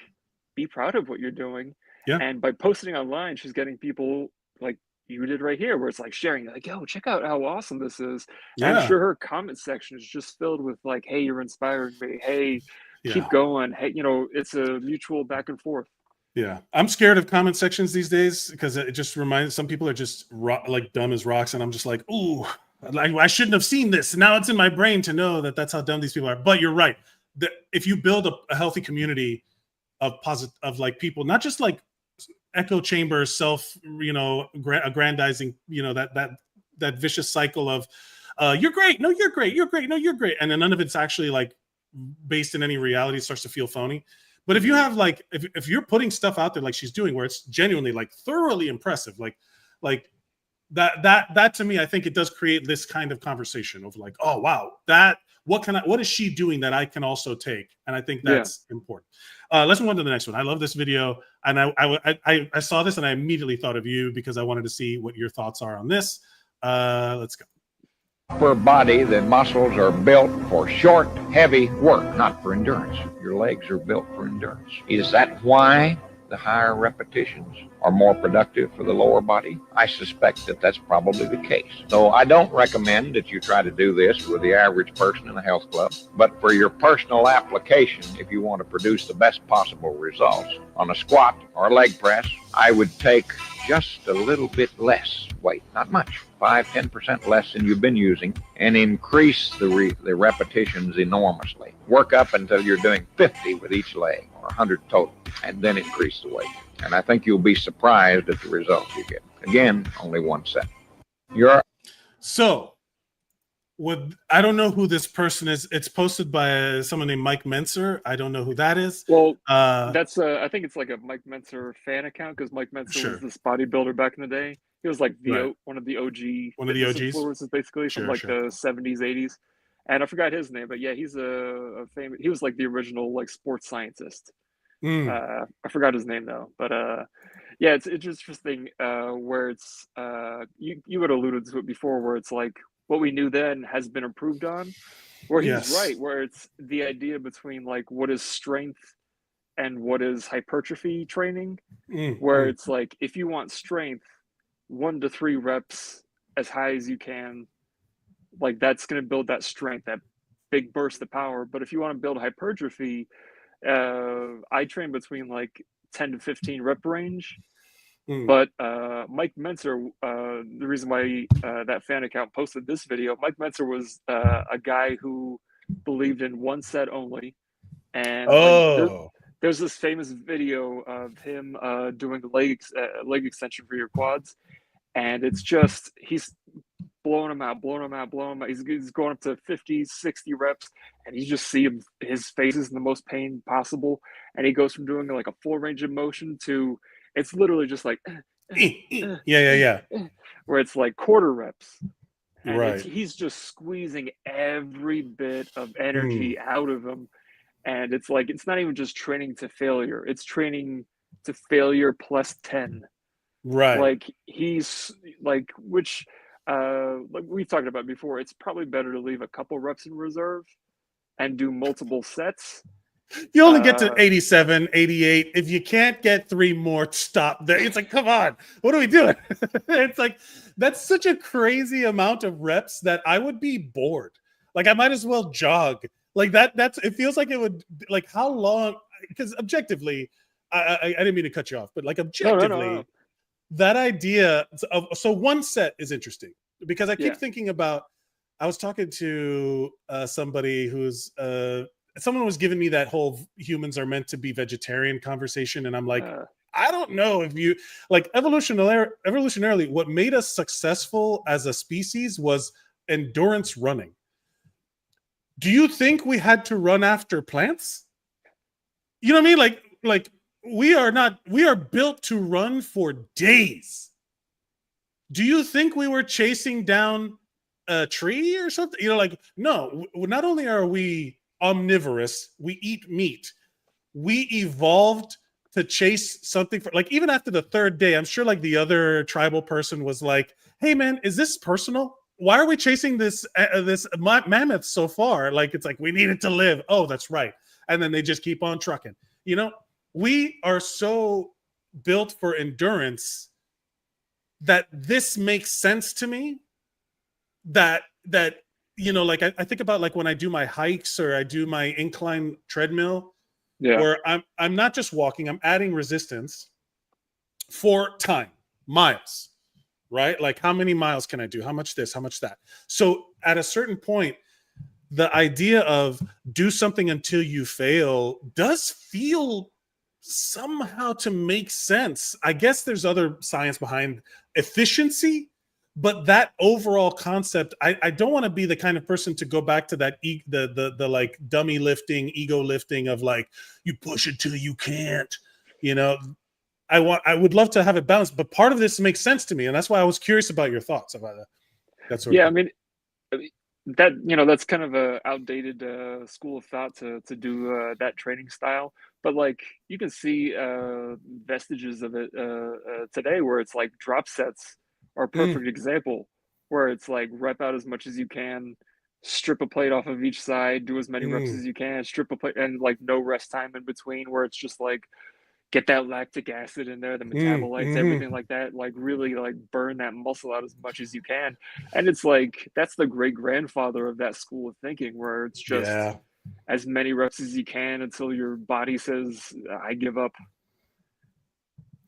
be proud of what you're doing. Yeah. And by posting online, she's getting people like you did right here, where it's like sharing, like, yo, check out how awesome this is. Yeah. And I'm sure her comment section is just filled with like, hey, you're inspiring me. Hey, keep going. Hey, you know, it's a mutual back and forth. Yeah, I'm scared of comment sections these days because it just reminds, some people are just like dumb as rocks, and I'm just like, ooh, like I shouldn't have seen this. Now it's in my brain to know that that's how dumb these people are. But you're right. If you build a healthy community of like people, not just like echo chamber, self, you know, aggrandizing, you know, that vicious cycle of you're great, no, you're great, you're great, no, you're great, and then none of it's actually like based in any reality. It starts to feel phony. But if you have like, if you're putting stuff out there like she's doing, where it's genuinely like thoroughly impressive, like that to me, I think it does create this kind of conversation of like, oh wow, what is she doing that I can also take? And I think that's important. Let's move on to the next one. I love this video, and I saw this and I immediately thought of you because I wanted to see what your thoughts are on this. Let's go. For a body, the muscles are built for short, heavy work, not for endurance. Your legs are built for endurance. Is that why the higher repetitions are more productive for the lower body? I suspect that that's probably the case. So I don't recommend that you try to do this with the average person in a health club, but for your personal application, if you want to produce the best possible results on a squat or a leg press, I would take just a little bit less weight, not much, 5-10% less than you've been using, and increase the repetitions enormously. Work up until you're doing 50 with each leg, or 100 total, and then increase the weight. And I think you'll be surprised at the results you get. Again, only one set. I don't know who this person is. It's posted by someone named Mike Menser. I don't know who that is. Well, that's I think it's like a Mike Menser fan account, because Mike Menser was this bodybuilder back in the day. He was like one of the OGs influencers, basically, from the 70s, 80s. and I forgot his name, but yeah, he's a famous. He was like the original like sports scientist. I forgot his name though, but yeah, it's interesting where it's you had alluded to it before, where it's like what we knew then has been improved on. Where he's right, where it's the idea between like what is strength and what is hypertrophy training, where it's like if you want strength, 1 to 3 reps as high as you can, like that's going to build that strength, that big burst of power. But if you want to build hypertrophy, I train between like 10 to 15 rep range. But Mike Mentzer, the reason why that fan account posted this video, Mike Mentzer was a guy who believed in 1 set only. And there's this famous video of him doing a leg extension for your quads. And it's just, he's blowing them out. He's going up to 50, 60 reps, and you just see his face is in the most pain possible. And he goes from doing like a full range of motion to, it's literally just like, where it's like quarter reps. And he's just squeezing every bit of energy out of him. And it's like, it's not even just training to failure, it's training to failure plus 10. Right. Like he's like, which like we've talked about before, it's probably better to leave a couple reps in reserve and do multiple sets. You only get to 87, 88. If you can't get 3 more, stop there. It's like, come on, what are we doing? It's like, that's such a crazy amount of reps that I would be bored. Like I might as well jog. Like that's, it feels like it would, like how long, because objectively, I didn't mean to cut you off, but like objectively, no. That idea of, so 1 set is interesting because I keep thinking about, I was talking to somebody who's, someone was giving me that whole humans are meant to be vegetarian conversation. And I'm like, I don't know if you like evolutionarily, what made us successful as a species was endurance running. Do you think we had to run after plants? You know what I mean? Like we are built to run for days. Do you think we were chasing down a tree or something? You know, like, no, not only are we omnivorous, we eat meat. We evolved to chase something for, like, even after the 3rd day, I'm sure like the other tribal person was like, hey man, is this personal? Why are we chasing this mammoth so far? Like, it's like, we need it to live. Oh, that's right. And then they just keep on trucking. You know, we are so built for endurance that this makes sense to me, that you know, like I think about like when I do my hikes or I do my incline treadmill, where I'm not just walking, I'm adding resistance for time, miles, right? Like how many miles can I do? How much this, how much that? So at a certain point, the idea of do something until you fail does feel somehow to make sense. I guess there's other science behind efficiency, but that overall concept, I don't want to be the kind of person to go back to that the like dummy lifting, ego lifting of like, you push it till you can't, you know. I would love to have it balanced, but part of this makes sense to me, and that's why I was curious about your thoughts about that. That's sort of I mean, that, you know, that's kind of a outdated school of thought to do that training style. But like you can see vestiges of it today, where it's like drop sets are a perfect example, where it's like rep out as much as you can, strip a plate off of each side, do as many reps as you can, strip a plate, and like no rest time in between, where it's just like get that lactic acid in there, the metabolites, everything like that, like really like burn that muscle out as much as you can. And it's like, that's the great grandfather of that school of thinking, where it's just as many reps as you can until your body says, I give up.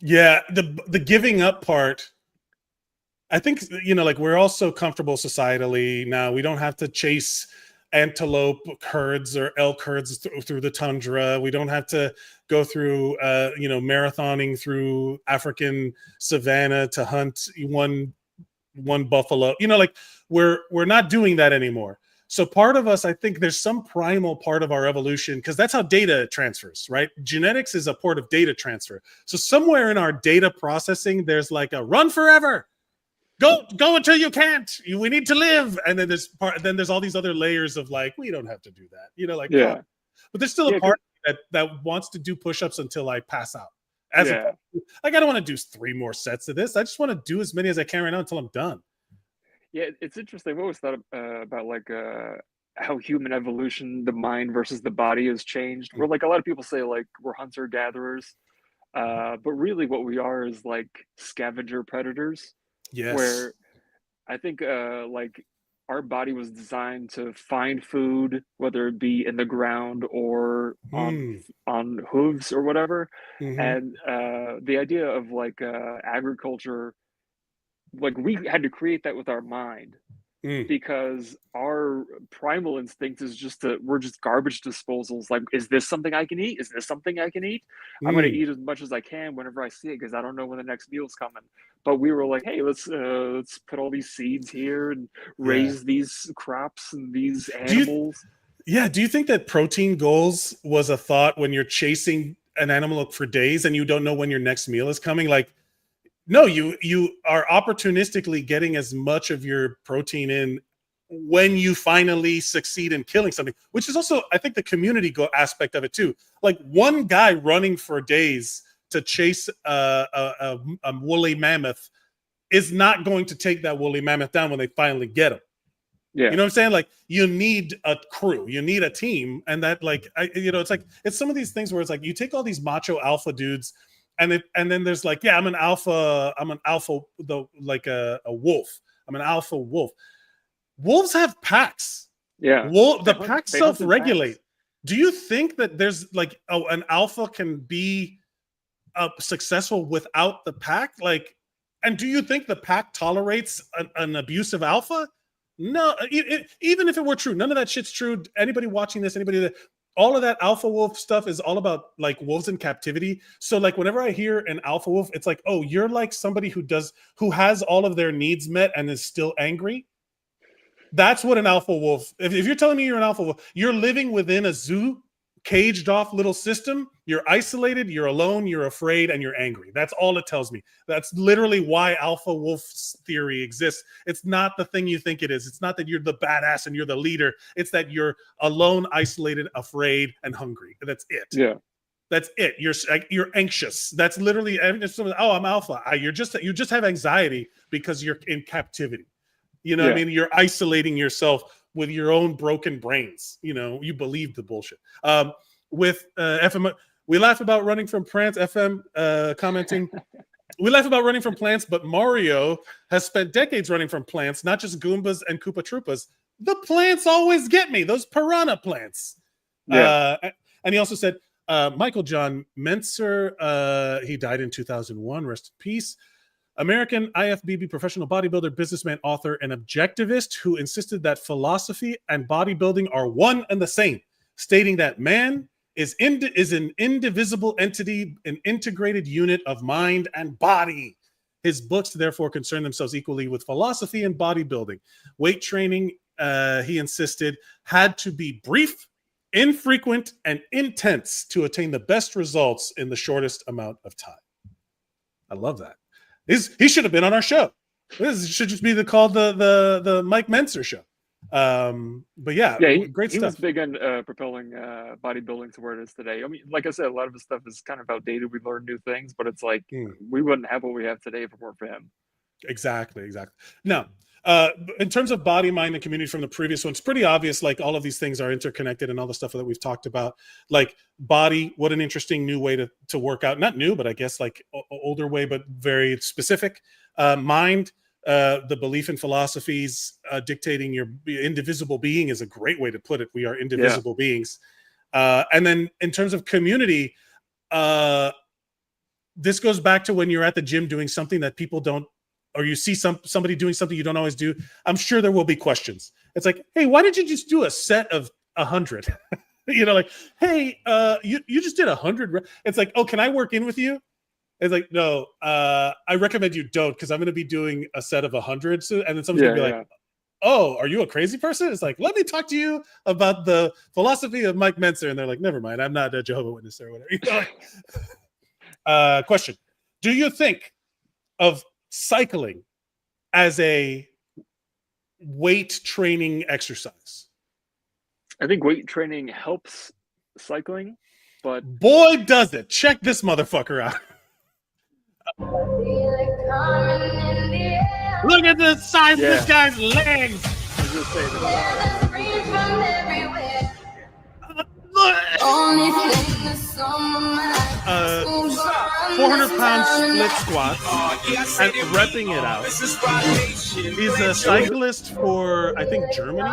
Yeah, the giving up part, I think, you know, like we're all so comfortable societally now. We don't have to chase antelope herds or elk herds through the tundra. We don't have to go through, you know, marathoning through African savanna to hunt one buffalo. You know, like we're not doing that anymore. So part of us, I think there's some primal part of our evolution, because that's how data transfers, right? Genetics is a port of data transfer. So somewhere in our data processing, there's like a run forever. go until you can't. We need to live. And then there's all these other layers of like, we don't have to do that. You know, like, Yeah. but there's still a part that wants to do push-ups until I pass out. Like, I don't want to do 3 more sets of this. I just want to do as many as I can right now until I'm done. Yeah, it's interesting. I've always thought about like how human evolution, the mind versus the body has changed. Where like a lot of people say like we're hunter gatherers, but really what we are is like scavenger predators. Yes. Where I think like our body was designed to find food, whether it be in the ground or on hooves or whatever. And the idea of like agriculture, like we had to create that with our mind because our primal instinct is just we're just garbage disposals. Like, is this something I can eat? Is this something I can eat? I'm going to eat as much as I can whenever I see it because I don't know when the next meal's coming. But we were like, hey, let's put all these seeds here and raise these crops and these animals. Do you think that protein goals was a thought when you're chasing an animal for days and you don't know when your next meal is coming? Like, no, you are opportunistically getting as much of your protein in when you finally succeed in killing something, which is also, I think, the community aspect of it too. Like one guy running for days to chase a woolly mammoth is not going to take that woolly mammoth down when they finally get him. Yeah. You know what I'm saying? Like you need a crew, you need a team. And that like, it's like, it's some of these things where it's like, you take all these macho alpha dudes and then there's like, I'm an alpha, like a wolf. I'm an alpha wolf. Wolves have packs. Yeah. The packs self-regulate. Do you think that there's like, an alpha can be successful without the pack? Like, and do you think the pack tolerates an abusive alpha? No, even if it were true, none of that shit's true. Anybody watching this, all of that alpha wolf stuff is all about like wolves in captivity. So like whenever I hear an alpha wolf, it's like, oh, you're like somebody who has all of their needs met and is still angry. That's what an alpha wolf. If you're telling me you're an alpha wolf, you're living within a zoo, caged off little system. You're isolated, you're alone, you're afraid, and you're angry. That's all it tells me. That's literally why alpha wolf theory exists. It's not the thing you think it is. It's not that you're the badass and you're the leader. It's that you're alone, isolated, afraid, and hungry. That's it. Yeah. That's it. You're anxious. That's literally, oh, I'm alpha. You just have anxiety because you're in captivity. You know what I mean? You're isolating yourself with your own broken brains. You believe the bullshit. With FM, we laugh about running from plants. FM commenting, we laugh about running from plants, but Mario has spent decades running from plants, not just Goombas and Koopa Troopas. The plants always get me. Those piranha plants. Yeah. And he also said, Michael John Mentzer, he died in 2001. Rest in peace. American IFBB professional bodybuilder, businessman, author, and objectivist who insisted that philosophy and bodybuilding are one and the same, stating that man is an indivisible entity, an integrated unit of mind and body. His books, therefore, concern themselves equally with philosophy and bodybuilding. Weight training, he insisted, had to be brief, infrequent, and intense to attain the best results in the shortest amount of time. I love that. He should have been on our show. This should just be called the Mike Mentzer show. But great stuff. He was big on propelling bodybuilding to where it is today. I mean, like I said, a lot of his stuff is kind of outdated. We learned new things, but it's like we wouldn't have what we have today if it weren't for him. Exactly. Now, in terms of body, mind, and community from the previous one, it's pretty obvious, like all of these things are interconnected and all the stuff that we've talked about. Like body, what an interesting new way to work out. Not new, but I guess like older way, but very specific. Mind, the belief in philosophies dictating your indivisible being is a great way to put it. We are indivisible beings. And then in terms of community, this goes back to when you're at the gym doing something that people don't, or you see somebody doing something you don't always do. I'm sure there will be questions. It's like, hey, why did you just do a set of 100? Like, hey, you just did 100. It's like, oh, can I work in with you? It's like, no, I recommend you don't, because I'm going to be doing a set of 100. So, and then someone's going to be like, oh, are you a crazy person? It's like, let me talk to you about the philosophy of Mike Mentzer. And they're like, never mind, I'm not a Jehovah's Witness or whatever. Question. Do you think of cycling as a weight training exercise. I think weight training helps cycling, but boy, does it. Check this motherfucker out. Look at the size of this guy's legs. I was just saying that. 400-pound split squat and repping it out. He's a cyclist for, I think, Germany.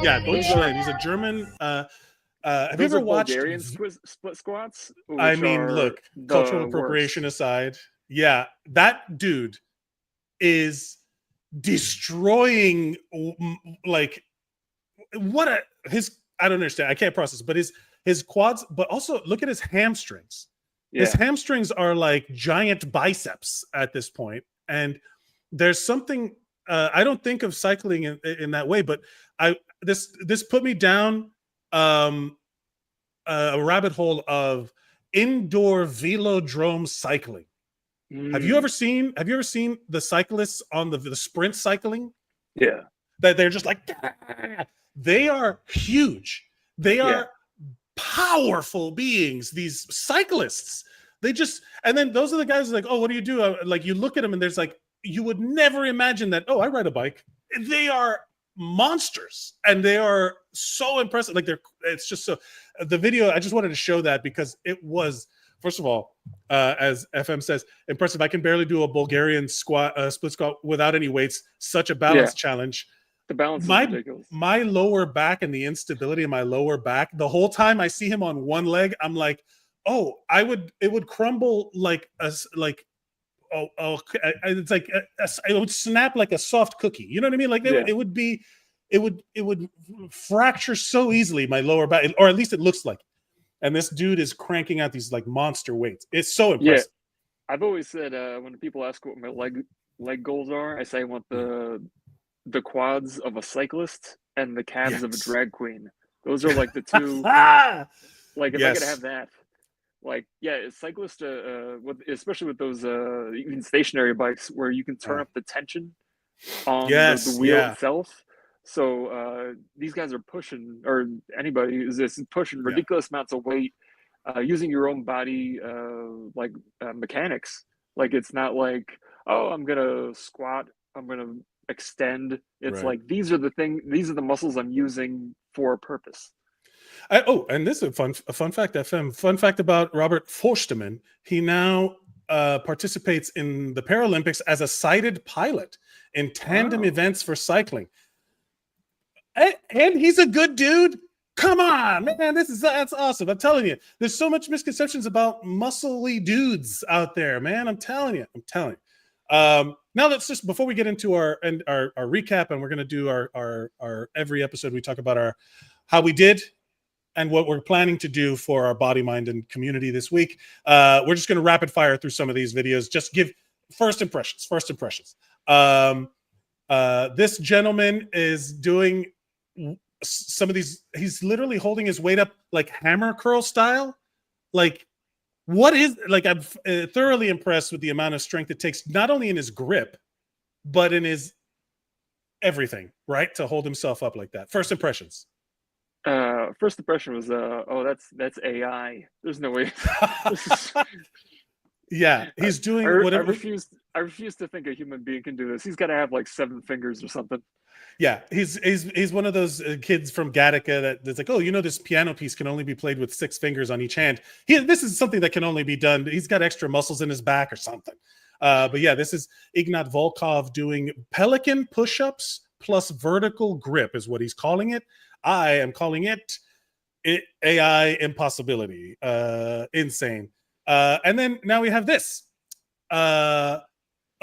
Yeah, Deutschland. He's a German. Have you ever watched Bulgarian split squats? I mean, look, cultural appropriation aside, yeah, that dude is destroying, like, I don't understand. I can't process, but his quads, but also look at his hamstrings. Yeah. His hamstrings are like giant biceps at this point. And there's something, I don't think of cycling in that way, but this put me down a rabbit hole of indoor velodrome cycling. Have you ever seen the cyclists on the sprint cycling? Yeah. That they're just like, they are huge. They are powerful beings, these cyclists. And then those are the guys like, oh, what do you do? Like, you look at them and there's like, you would never imagine that, oh, I ride a bike. They are monsters and they are so impressive. Like, it's just so, the video, I just wanted to show that because it was, first of all, as FM says, impressive. I can barely do a Bulgarian split squat without any weights. Such a balance challenge. The balance is ridiculous. My lower back and the instability in my lower back, the whole time I see him on one leg, I'm like, oh, it would crumble like it's like it would snap like a soft cookie. You know what I mean? Like it would fracture so easily my lower back, or at least it looks like. And this dude is cranking out these like monster weights. It's so impressive. Yeah. I've always said when people ask what my leg goals are, I say I want the quads of a cyclist and the calves of a drag queen. Those are like the two. Like, if I could have that, like, cyclist, especially with those even stationary bikes where you can turn up the tension on the wheel itself. So these guys are pushing, or anybody is pushing ridiculous amounts of weight using your own body, mechanics. Like, it's not like, oh, I'm gonna squat, I'm gonna extend. It's like, these are the muscles I'm using for a purpose. And this is a fun fact, FM. Fun fact about Robert Forstemann. He now participates in the Paralympics as a sighted pilot in tandem events for cycling. And he's a good dude. Come on, man. That's awesome. I'm telling you, there's so much misconceptions about muscly dudes out there, man. I'm telling you. Now let's just, before we get into our recap, and we're going to do our every episode, we talk about how we did and what we're planning to do for our body, mind, and community this week. We're just going to rapid fire through some of these videos. Just give first impressions. This gentleman is doing some of these. He's literally holding his weight up like hammer curl style. Like, what is, like, I'm thoroughly impressed with the amount of strength it takes, not only in his grip, but in his everything, right? To hold himself up like that. First impressions. First impression was, that's AI. There's no way. Yeah, he's doing whatever. I refuse to think a human being can do this. He's got to have like 7 fingers or something. Yeah, he's one of those kids from Gattaca that's like, oh, this piano piece can only be played with 6 fingers on each hand. This is something that can only be done. He's got extra muscles in his back or something. But yeah, this is Ignat Volkov doing pelican push-ups plus vertical grip is what he's calling it. I am calling it AI impossibility. Insane. And then now we have this. A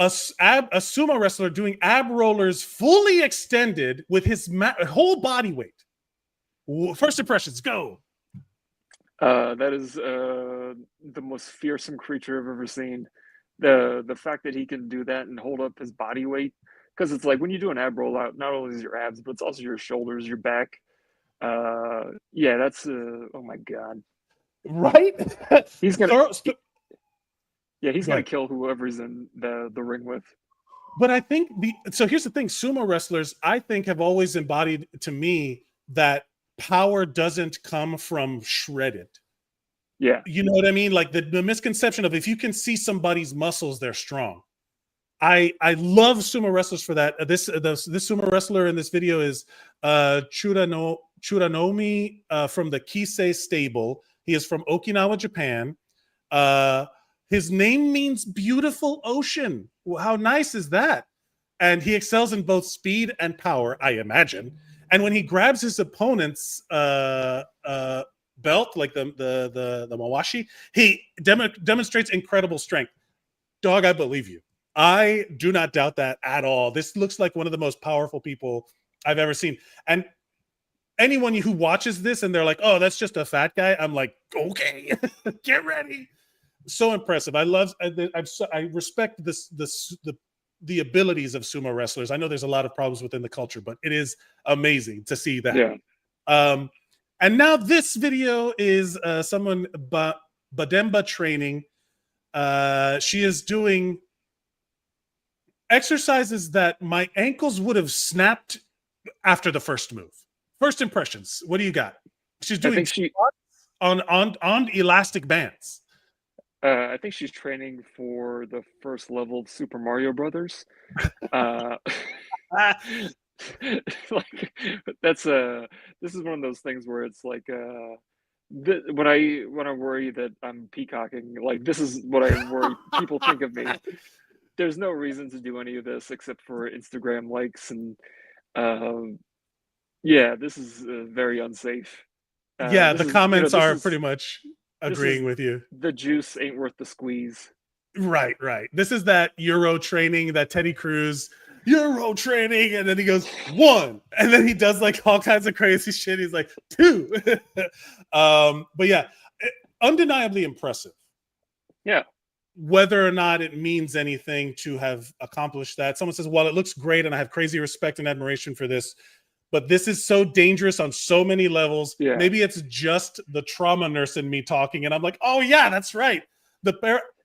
sumo wrestler doing ab rollers fully extended with his whole body weight. First impressions, go. That is the most fearsome creature I've ever seen. The fact that he can do that and hold up his body weight, because it's like when you do an ab roll out, not only is your abs, but it's also your shoulders, your back. That's oh my god, right? He's gonna. He's gonna kill whoever he's in the ring with. But I think so here's the thing, sumo wrestlers, I think, have always embodied to me that power doesn't come from shredded. Yeah. You know what I mean? Like the misconception of if you can see somebody's muscles, they're strong. I love sumo wrestlers for that. This sumo wrestler in this video is Churanomi from the Kisei stable. He is from Okinawa, Japan. His name means beautiful ocean. Well, how nice is that? And he excels in both speed and power, I imagine. And when he grabs his opponent's belt, like the mawashi, he demonstrates incredible strength. Dog, I believe you. I do not doubt that at all. This looks like one of the most powerful people I've ever seen. And anyone who watches this and they're like, "Oh, that's just a fat guy," I'm like, "Okay, get ready." So impressive. I respect the abilities of sumo wrestlers. I know there's a lot of problems within the culture, but it is amazing to see that. Yeah. And now this video is someone Bademba training. She is doing exercises that my ankles would have snapped after the first move. First impressions. What do you got? She's doing on elastic bands. I think she's training for the first level of Super Mario Brothers. Like this is one of those things where it's like when I worry that I'm peacocking, like this is what I worry people think of me. There's no reason to do any of this except for Instagram likes, and yeah, this is very unsafe. Yeah, the comments are pretty much agreeing with you. The juice ain't worth the squeeze. Right. This is that Euro training, that Teddy Cruz Euro training, and then he goes 1, and then he does like all kinds of crazy shit. He's like 2. But yeah, undeniably impressive. Yeah. Whether or not it means anything to have accomplished that. Someone says, well, it looks great, and I have crazy respect and admiration for this, but this is so dangerous on so many levels. Yeah. Maybe it's just the trauma nurse in me talking, and I'm like, oh yeah, that's right. The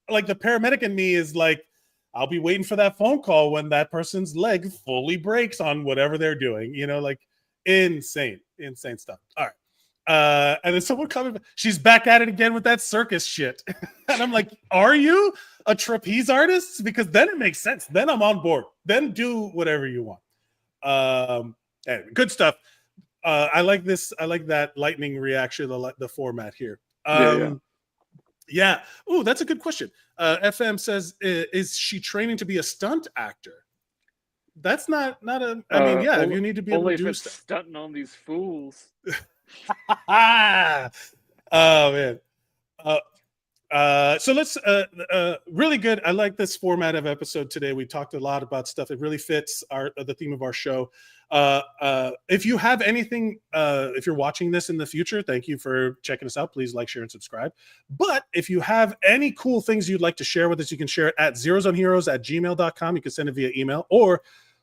paramedic in me is like, I'll be waiting for that phone call when that person's leg fully breaks on whatever they're doing. You know, like insane stuff. All right. And then someone coming, she's back at it again with that circus shit. And I'm like, are you a trapeze artist? Because then it makes sense. Then I'm on board. Then do whatever you want. Anyway, good stuff. I like this. I like that lightning reaction, the format here. Yeah. Oh, that's a good question. FM says, is she training to be a stunt actor? That's not a, I mean, yeah, if you need to be able to do stuff. Stunting on these fools. Oh man. So let's really good. I like this format of episode today. We talked a lot about stuff. It really fits the theme of our show. If you have anything, if you're watching this in the future, thank you for checking us out. Please like, share, and subscribe. But if you have any cool things you'd like to share with us, you can share it at zerosonheroes@gmail.com. You can send it via email or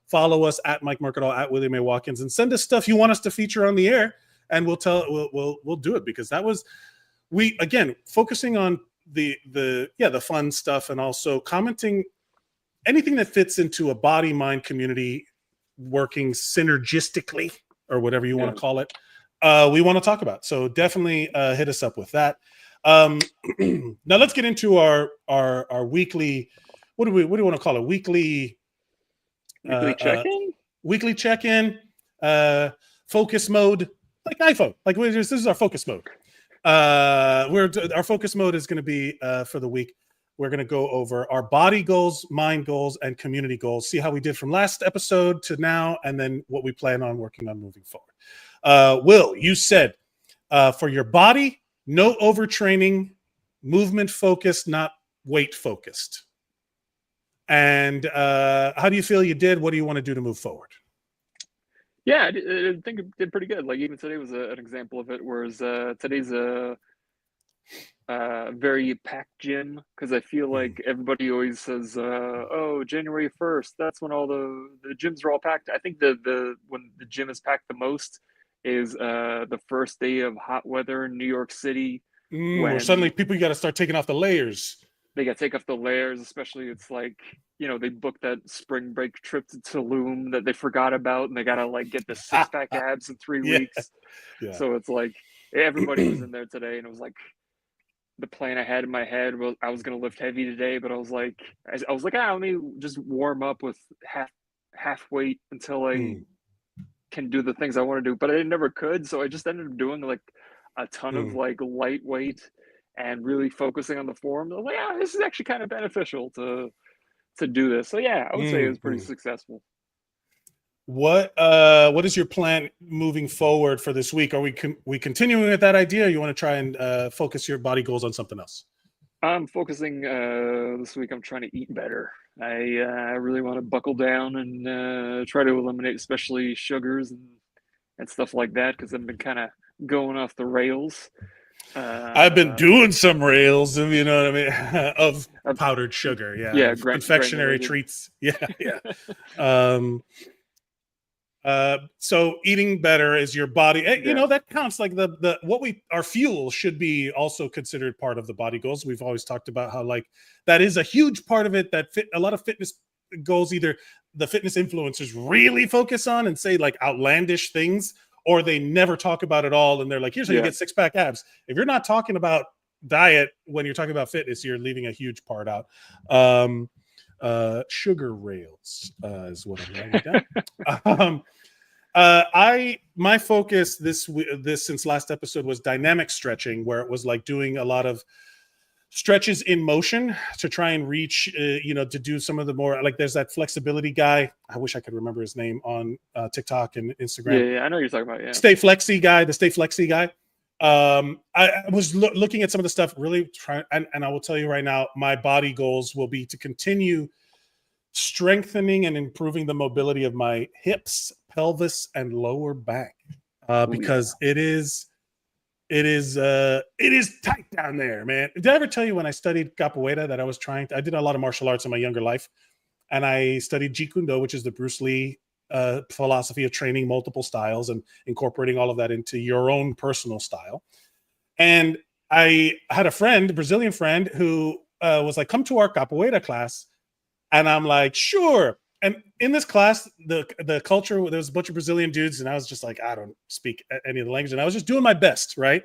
follow us at Mike Mercadal, at William A. Watkins, and send us stuff you want us to feature on the air, and we'll do it, because that was, we again focusing on the fun stuff, and also commenting anything that fits into a body mind community working synergistically, or whatever you want to call it. We want to talk about. So definitely hit us up with that. Now let's get into our weekly, what do you want to call it? Weekly check-in? Weekly check-in, focus mode, like iPhone. Like this is our focus mode. Our focus mode is going to be for the week. We're going to go over our body goals, mind goals, and community goals. See how we did from last episode to now, and then what we plan on working on moving forward. Will, you said for your body, no overtraining, movement focused, not weight focused. And how do you feel you did? What do you want to do to move forward? Yeah, I think it did pretty good. Like even today was an example of it, whereas today's a very packed gym, because I feel like everybody always says, oh, January 1st, that's when all the gyms are all packed. I think the when the gym is packed the most is the first day of hot weather in New York City. Where suddenly people, you got to start taking off the layers. they got to take off the layers, especially it's like, they booked that spring break trip to Tulum that they forgot about, and they got to like get the six-pack abs in 3 Yeah. weeks. Yeah. So it's like everybody was in there today, and it was like the plan I had in my head was I was going to lift heavy today, but I was like, let me just warm up with half weight until I can do the things I want to do, but I never could. So I just ended up doing like a ton of like lightweight and really focusing on the form. I was like, yeah, this is actually kind of beneficial to do this. So yeah, I would say it was pretty successful. What is your plan moving forward for this week? Are we continuing with that idea? Or you want to try and focus your body goals on something else? I'm focusing this week. I'm trying to eat better. I really want to buckle down and try to eliminate, especially sugars and stuff like that, because I've been kind of going off the rails. I've been doing some rails, you know what I mean, of powdered sugar. Yeah, confectionery treats. Yeah. So eating better is your body. You know, that counts. Like our fuel should be also considered part of the body goals. We've always talked about how like that is a huge part of it. That a lot of fitness goals, either the fitness influencers really focus on and say like outlandish things, or they never talk about it all. And they're like, here's how you get 6-pack abs. If you're not talking about diet when you're talking about fitness, you're leaving a huge part out. Sugar rails is what I'm writing down. My focus this since last episode was dynamic stretching, where it was like doing a lot of stretches in motion to try and reach, to do some of the more like there's that flexibility guy. I wish I could remember his name on TikTok and Instagram. Yeah, I know you're talking about. Yeah, the Stay Flexy guy. I was looking at some of the stuff, really trying, and I will tell you right now, my body goals will be to continue strengthening and improving the mobility of my hips, pelvis, and lower back, because it is tight down there, man. Did I ever tell you when I studied capoeira that I did a lot of martial arts in my younger life, and I studied Jeet Kune Do, which is the Bruce Lee philosophy of training multiple styles and incorporating all of that into your own personal style. And I had a Brazilian friend, who was like, come to our capoeira class. And I'm like, sure. And in this class, the culture, there was a bunch of Brazilian dudes, and I was just like, I don't speak any of the language. And I was just doing my best, right?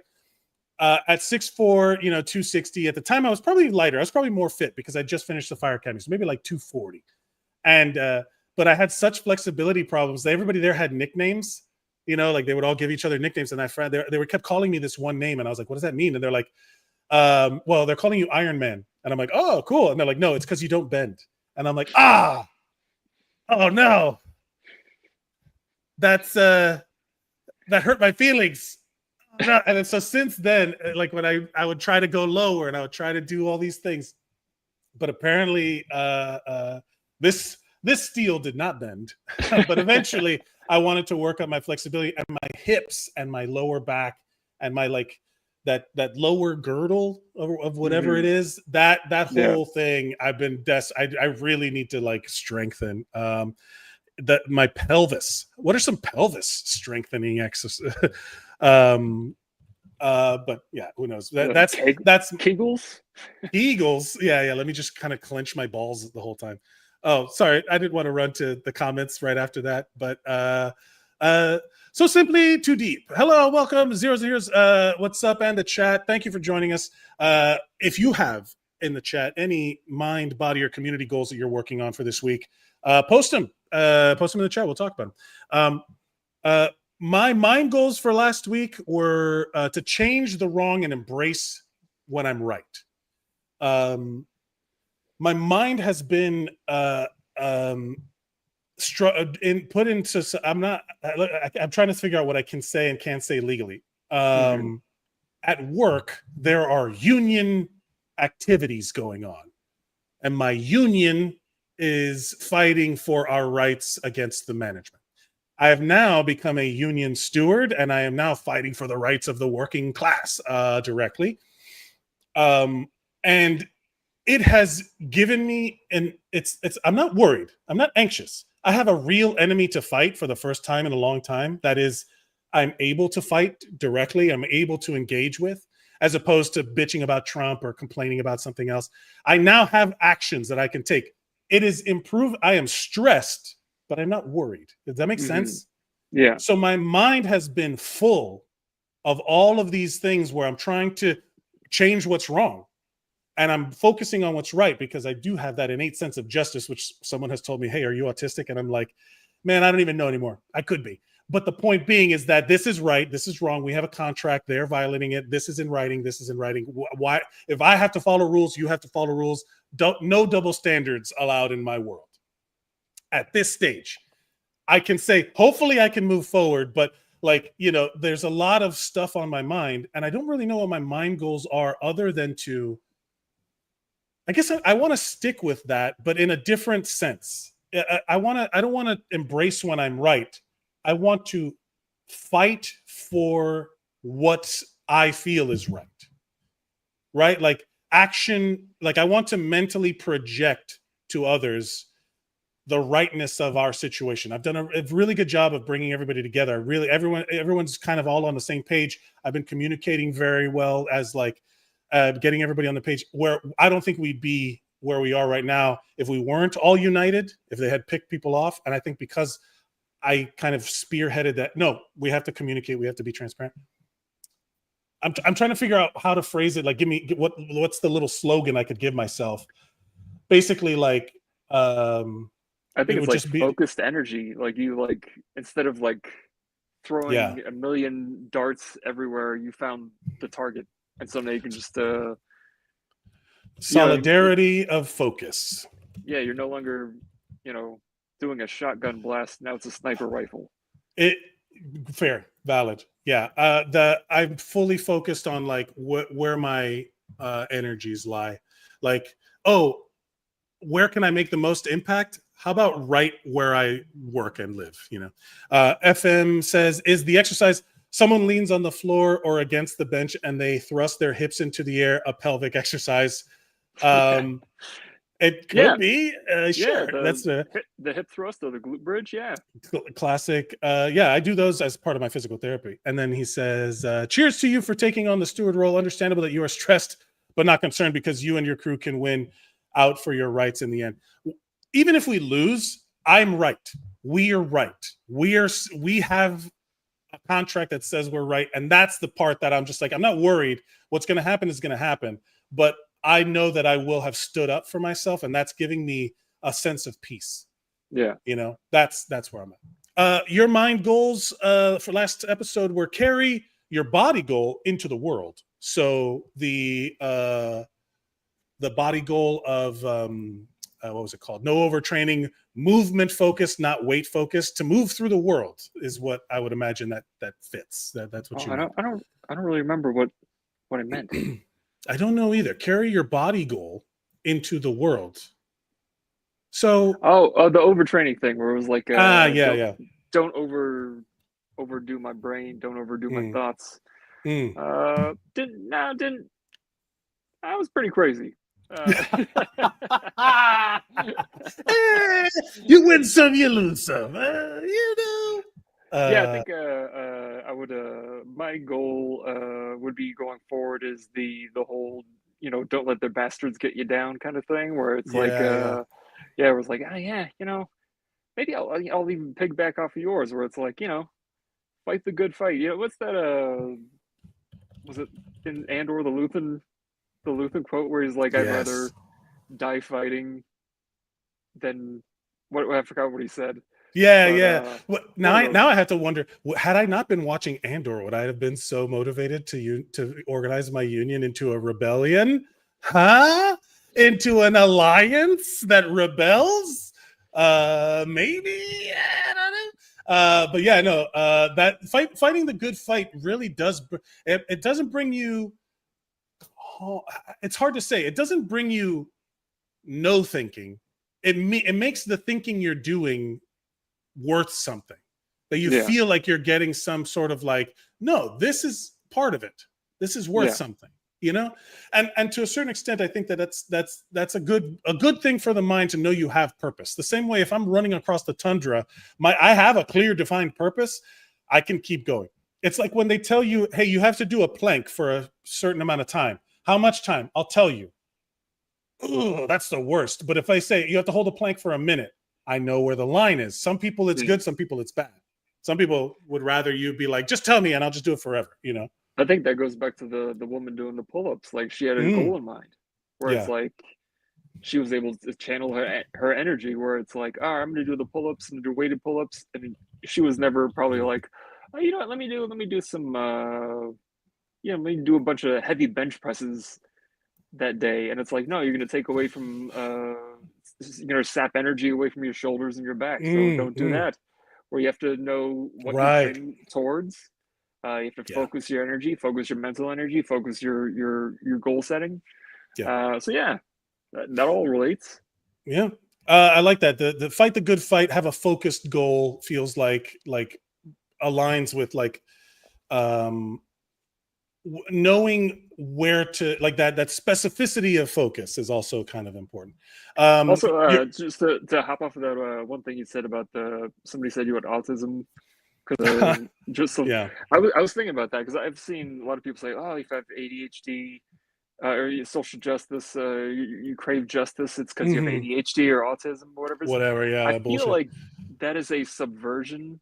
At 6'4", 260. At the time, I was probably lighter. I was probably more fit because I just finished the fire academy. So maybe like 240. And, but I had such flexibility problems that everybody there had nicknames, like they would all give each other nicknames. And they kept calling me this one name. And I was like, what does that mean? And they're like, well, they're calling you Iron Man. And I'm like, oh, cool. And they're like, no, it's because you don't bend. And I'm like, oh no, that hurt my feelings. No. And then, so since then, like when I would try to go lower and I would try to do all these things, but apparently this steel did not bend. But eventually I wanted to work on my flexibility and my hips and my lower back and my like that lower girdle of whatever it is, that whole thing. I've been I really need to like strengthen my pelvis. What are some pelvis strengthening exercises? But yeah, who knows? That's Kegels. Yeah. Let me just kind of clench my balls the whole time. Oh, sorry, I didn't want to run to the comments right after that, but so simply too deep. Hello, welcome, zeros. What's up, and the chat? Thank you for joining us. If you have in the chat any mind, body, or community goals that you're working on for this week, post them. Post them in the chat. We'll talk about them. My mind goals for last week were to change the wrong and embrace when I'm right. My mind has been put into. I'm trying to figure out what I can say and can't say legally. At work, there are union activities going on, and my union is fighting for our rights against the management. I have now become a union steward, and I am now fighting for the rights of the working class directly. And it has given me, and I'm not worried. I'm not anxious. I have a real enemy to fight for the first time in a long time. That is, I'm able to fight directly. I'm able to engage with. as opposed to bitching about Trump or complaining about something else. I now have actions that I can take. It is improved. I am stressed, but I'm not worried. Does that make sense? Yeah. So my mind has been full of all of these things where I'm trying to change what's wrong. And I'm focusing on what's right because I do have that innate sense of justice, which someone has told me, hey, are you autistic? And I'm like, man, I don't even know anymore. I could be. But the point being is that this is right. This is wrong. We have a contract. They're violating it. This is in writing. This is in writing. Why? If I have to follow rules, you have to follow rules. No double standards allowed in my world. At this stage, I can say, hopefully I can move forward. But like, there's a lot of stuff on my mind. And I don't really know what my mind goals are other than to, I guess I want to stick with that, but in a different sense. I don't want to embrace when I'm right. I want to fight for what I feel is right. Right? Like action, like I want to mentally project to others the rightness of our situation. I've done a really good job of bringing everybody together. Really, everyone's kind of all on the same page. I've been communicating very well as like getting everybody on the page, where I don't think we'd be where we are right now if we weren't all united, if they had picked people off. And I think because I kind of spearheaded that, no, we have to communicate. We have to be transparent. I'm trying to figure out how to phrase it. Like, what's the little slogan I could give myself? Basically, like, I think it's like just be focused energy. Like you, like instead of like throwing a million darts everywhere, you found the target, and so now you can just solidarity of focus. Yeah, you're no longer, doing a shotgun blast. Now it's a sniper rifle. Fair, valid. Yeah. I'm fully focused on like where my energies lie. Like, oh, where can I make the most impact? How about right where I work and live? FM says, is the exercise someone leans on the floor or against the bench and they thrust their hips into the air, a pelvic exercise? It could be. Sure. That's the hip thrust or the glute bridge. Yeah. Classic. I do those as part of my physical therapy. And then he says, cheers to you for taking on the steward role. Understandable that you are stressed, but not concerned because you and your crew can win out for your rights in the end. Even if we lose, I'm right. We are right. We have a contract that says we're right. And that's the part that I'm just like, I'm not worried. What's going to happen is going to happen. But I know that I will have stood up for myself, and that's giving me a sense of peace. Yeah. That's where I'm at. Your mind goals for last episode were carry your body goal into the world. So the body goal of what was it called? No overtraining, movement focused, not weight focused. To move through the world is what I would imagine that fits. That's what you. I don't really remember what it meant. I don't know either. Carry your body goal into the world. So the overtraining thing where it was like don't overdo my brain, don't overdo my thoughts. Didn't I was pretty crazy. You win some, you lose some. I think I would. My goal would be going forward is the whole don't let the bastards get you down kind of thing, where it's it was like maybe I'll even piggyback off of yours, where it's like fight the good fight. What's that? Was it in Andor the Luthen quote where he's like, I'd rather die fighting than what I forgot what he said. Now I have to wonder, had I not been watching Andor, would I have been so motivated to organize my union into a rebellion? Into an alliance that rebels? Maybe, I don't know. That fighting the good fight really does. It doesn't bring you. It's hard to say. It doesn't bring you no thinking. It makes the thinking you're doing worth something, that you feel like you're getting some sort of like, no, this is part of it. This is worth something, and to a certain extent, I think that's a good thing for the mind to know you have purpose. The same way, if I'm running across the tundra, I have a clear defined purpose, I can keep going. It's like when they tell you, hey, you have to do a plank for a certain amount of time. How much time? I'll tell you. Ugh, that's the worst. But if I say you have to hold a plank for a minute, I know where the line is. Some people it's good, some people it's bad. Some people would rather you be like, just tell me and I'll just do it forever, you know? I think that goes back to the woman doing the pull-ups. Like she had a goal in mind, where it's like she was able to channel her energy. Where it's like, oh, I'm going to do the pull-ups and do weighted pull-ups, and she was never probably like, oh, you know what? Let me do some, let me do a bunch of heavy bench presses that day. And it's like, no, you're going to take away from, you're going to sap energy away from your shoulders and your back. So don't do that. Where you have to know what you're training towards. You have to focus your energy, focus your mental energy, focus your goal setting. So yeah, that all relates. Yeah. I like that. The fight the good fight, have a focused goal feels like aligns with like knowing where to, like that specificity of focus is also kind of important. Also, just to hop off of that, one thing you said about somebody said you had autism. Because I was thinking about that, because I've seen a lot of people say, oh, if I have ADHD or social justice, you crave justice, it's because you have ADHD or autism or whatever. I feel like that is a subversion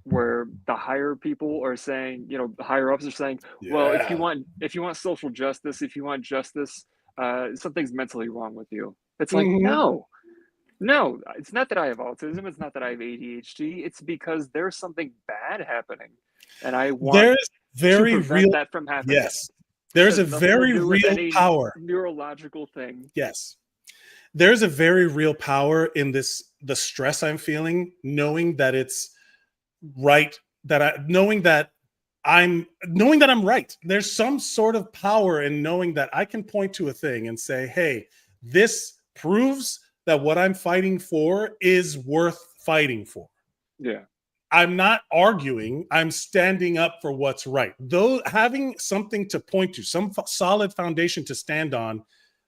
where the higher people are saying, the higher ups are saying, well, if you want social justice, if you want justice, something's mentally wrong with you. It's like, no, it's not that I have autism. It's not that I have ADHD. It's because there's something bad happening, and I want to prevent that from happening. Yes, there's a very real power, neurological thing. Yes, there's a very real power in the stress I'm feeling, knowing that it's right. Knowing that I'm right. There's some sort of power in knowing that I can point to a thing and say, hey, this proves that what I'm fighting for is worth fighting for. Yeah. I'm not arguing. I'm standing up for what's right. Though having something to point to, some solid foundation to stand on,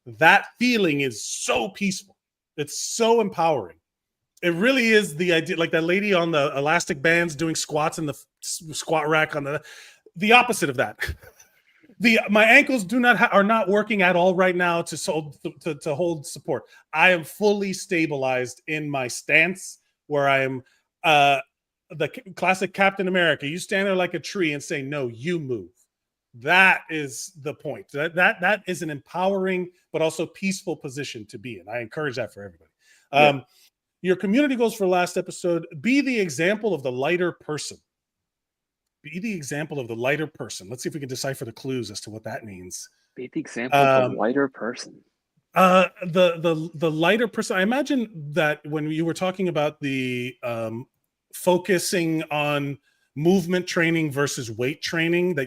that feeling is so peaceful. It's so empowering. It really is the idea, like that lady on the elastic bands doing squats in the squat rack on the opposite of that. My ankles are not working at all right now to hold support. I am fully stabilized in my stance, where I am the classic Captain America. You stand there like a tree and say, no, you move. That is the point. That is an empowering but also peaceful position to be in. I encourage that for everybody. Your community goals for last episode: be the example of the lighter person. Be the example of the lighter person. Let's see if we can decipher the clues as to what that means. Be the example of the lighter person. The lighter person. I imagine that when you were talking about the focusing on movement training versus weight training, that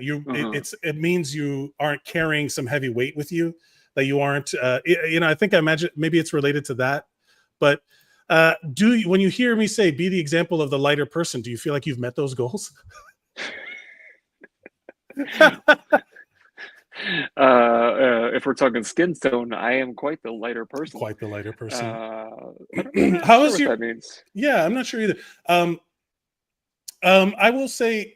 it means you aren't carrying some heavy weight with you, that you aren't. I think I imagine maybe it's related to that, but. When you hear me say be the example of the lighter person, do you feel like you've met those goals? If we're talking skin tone, I am quite the lighter person. Quite the lighter person. How is what that means? Yeah, I'm not sure either. I will say,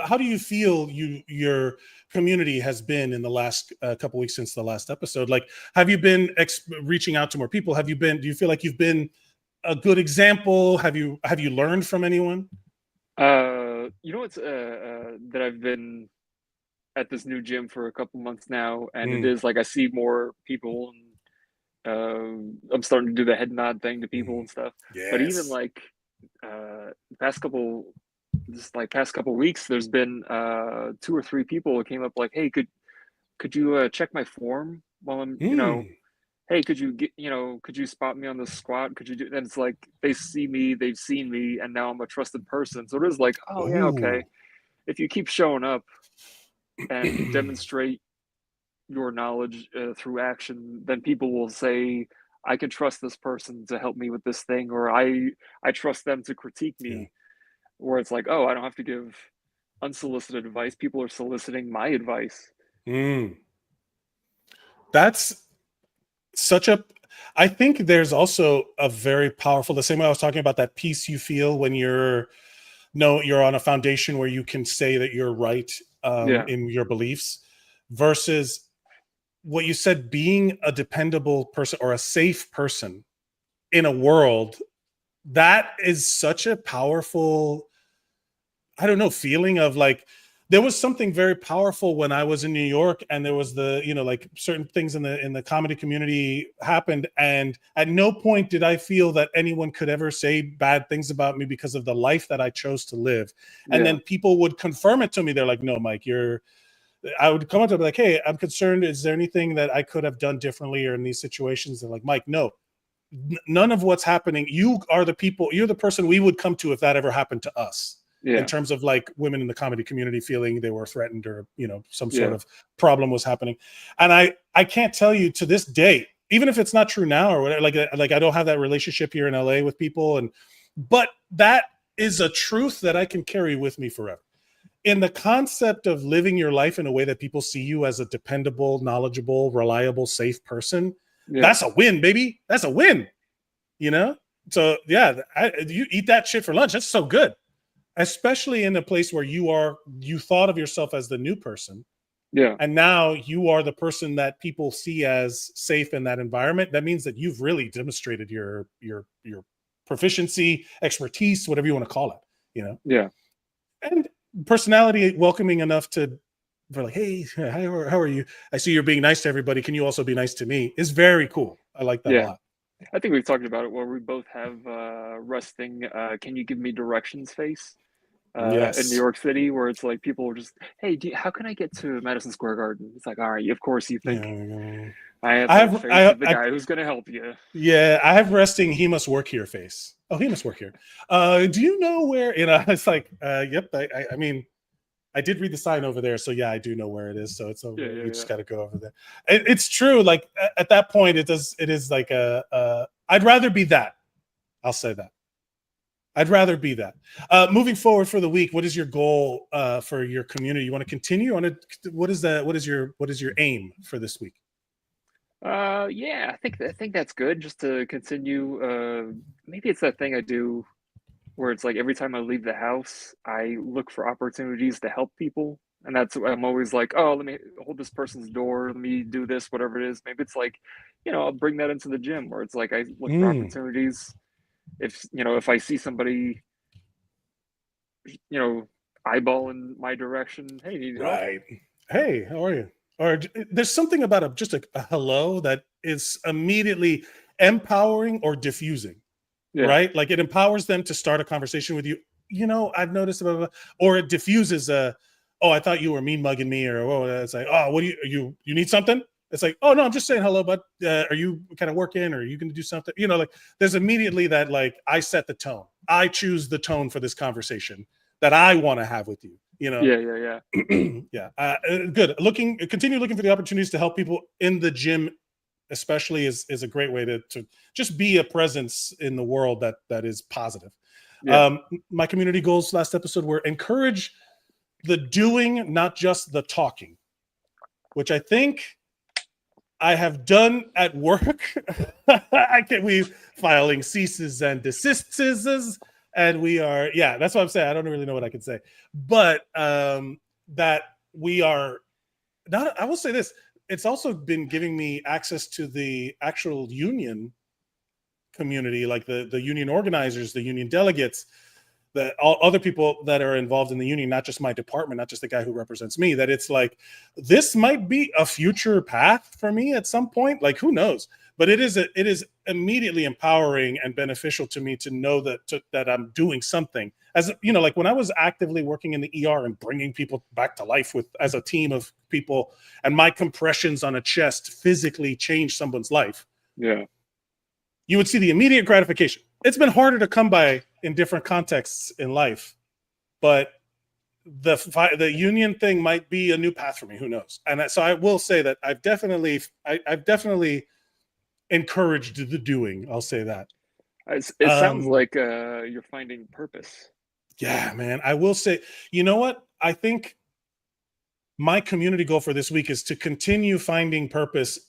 how do you feel your community has been in the last couple weeks since the last episode? Like, have you been reaching out to more people? Do you feel like you've been a good example? Have you learned from anyone? It's that I've been at this new gym for a couple months now, and it is like I see more people, and I'm starting to do the head nod thing to people and stuff. Yes. But even like past couple weeks, there's been 2 or 3 people who came up like, hey, could you check my form while I'm hey, could you spot me on the squat? Could you do? And it's like they've seen me, and now I'm a trusted person. So it is like, oh yeah, okay. If you keep showing up and demonstrate your knowledge through action, then people will say, I can trust this person to help me with this thing, or I trust them to critique me. Yeah. Where it's like, oh, I don't have to give unsolicited advice. People are soliciting my advice. That's I think there's also a very powerful, the same way I was talking about that peace you feel when you're know you're on a foundation where you can say that you're right Yeah. in your beliefs, versus what you said, being a dependable person or a safe person in a world that is such a powerful, I don't know, feeling of like, there was something very powerful when I was in New York, and there was the, you know, like certain things in the comedy community happened, and at no point did I feel that anyone could ever say bad things about me because of the life that I chose to live. And Yeah. then people would confirm it to me. They're like, "No, Mike, I would come up to them like, hey, I'm concerned. Is there anything that I could have done differently or in these situations?" They're like, "Mike, no, none of what's happening. You're the person we would come to if that ever happened to us." Yeah. In terms of like women in the comedy community feeling they were threatened, or, you know, some Yeah. sort of problem was happening. And I can't tell you to this day, even if it's not true now or whatever, like I don't have that relationship here in LA with people, but that is a truth that I can carry with me forever. In the concept of living your life in a way that people see you as a dependable, knowledgeable, reliable, safe person, Yeah. that's a win, baby. That's a win, you know? So yeah, you eat that shit for lunch. That's so good. Especially in a place where you thought of yourself as the new person, Yeah. and now you are the person that people see as safe in that environment. That means that you've really demonstrated your proficiency, expertise, whatever you want to call it, you know? Yeah. And personality welcoming enough for like, hey, how are you? I see you're being nice to everybody. Can you also be nice to me? Is very cool. I like that a Yeah. lot. I think we've talked about it where we both have resting. Can you give me directions face? In Yes. New York City, where it's like people are just, hey, how can I get to Madison Square Garden? It's like, all right, of course you think Yeah. I have I the have face of the guy who's going to help you. Yeah, I have resting, he must work here face. Oh, he must work here. Do you know where? You know, it's like, yep. I mean, I did read the sign over there, so yeah, I do know where it is. So it's over. Yeah. We just got to go over there. It's true. Like at that point, it is like I'd rather be that. I'll say that. I'd rather be that. Moving forward for the week, what is your goal for your community? You want to continue on it? What is your aim for this week? Yeah, I think that's good. Just to continue. Maybe it's that thing I do where it's like every time I leave the house, I look for opportunities to help people. And that's I'm always like, oh, let me hold this person's door, let me do this, whatever it is. Maybe it's like, I'll bring that into the gym where it's like I look for opportunities. If I see somebody, eyeballing my direction, hey, need help? Right. Hey, how are you? Or there's something about just a hello that is immediately empowering or diffusing. Yeah. Right? Like it empowers them to start a conversation with you. I've noticed, blah, blah, blah. Or it diffuses oh, I thought you were mean mugging me, or it's like, oh, what do you need something? It's like, oh no, I'm just saying hello, but are you kind of working, or are you going to do something? Like there's immediately that, like, I set the tone. I choose the tone for this conversation that I want to have with you. Yeah. Yeah. Good. Continue looking for the opportunities to help people in the gym, especially is a great way to just be a presence in the world that is positive. Yeah. My community goals last episode were encourage the doing, not just the talking, which I think I have done at work. We filing ceases and desists, and we are, yeah, that's what I'm saying. I don't really know what I can say, but that we are not, I will say this, it's also been giving me access to the actual union community, like the union organizers, the union delegates, all other people that are involved in the union, not just my department, not just the guy who represents me, that it's like, this might be a future path for me at some point. Like, who knows? But it is immediately empowering and beneficial to me to know that I'm doing something. As like when I was actively working in the ER and bringing people back to life as a team of people, and my compressions on a chest physically changed someone's life. Yeah. You would see the immediate gratification. It's been harder to come by in different contexts in life, but the union thing might be a new path for me. Who knows? And so I will say that I've definitely encouraged the doing. I'll say that. It sounds like you're finding purpose. Yeah, man. I will say, you know what? I think my community goal for this week is to continue finding purpose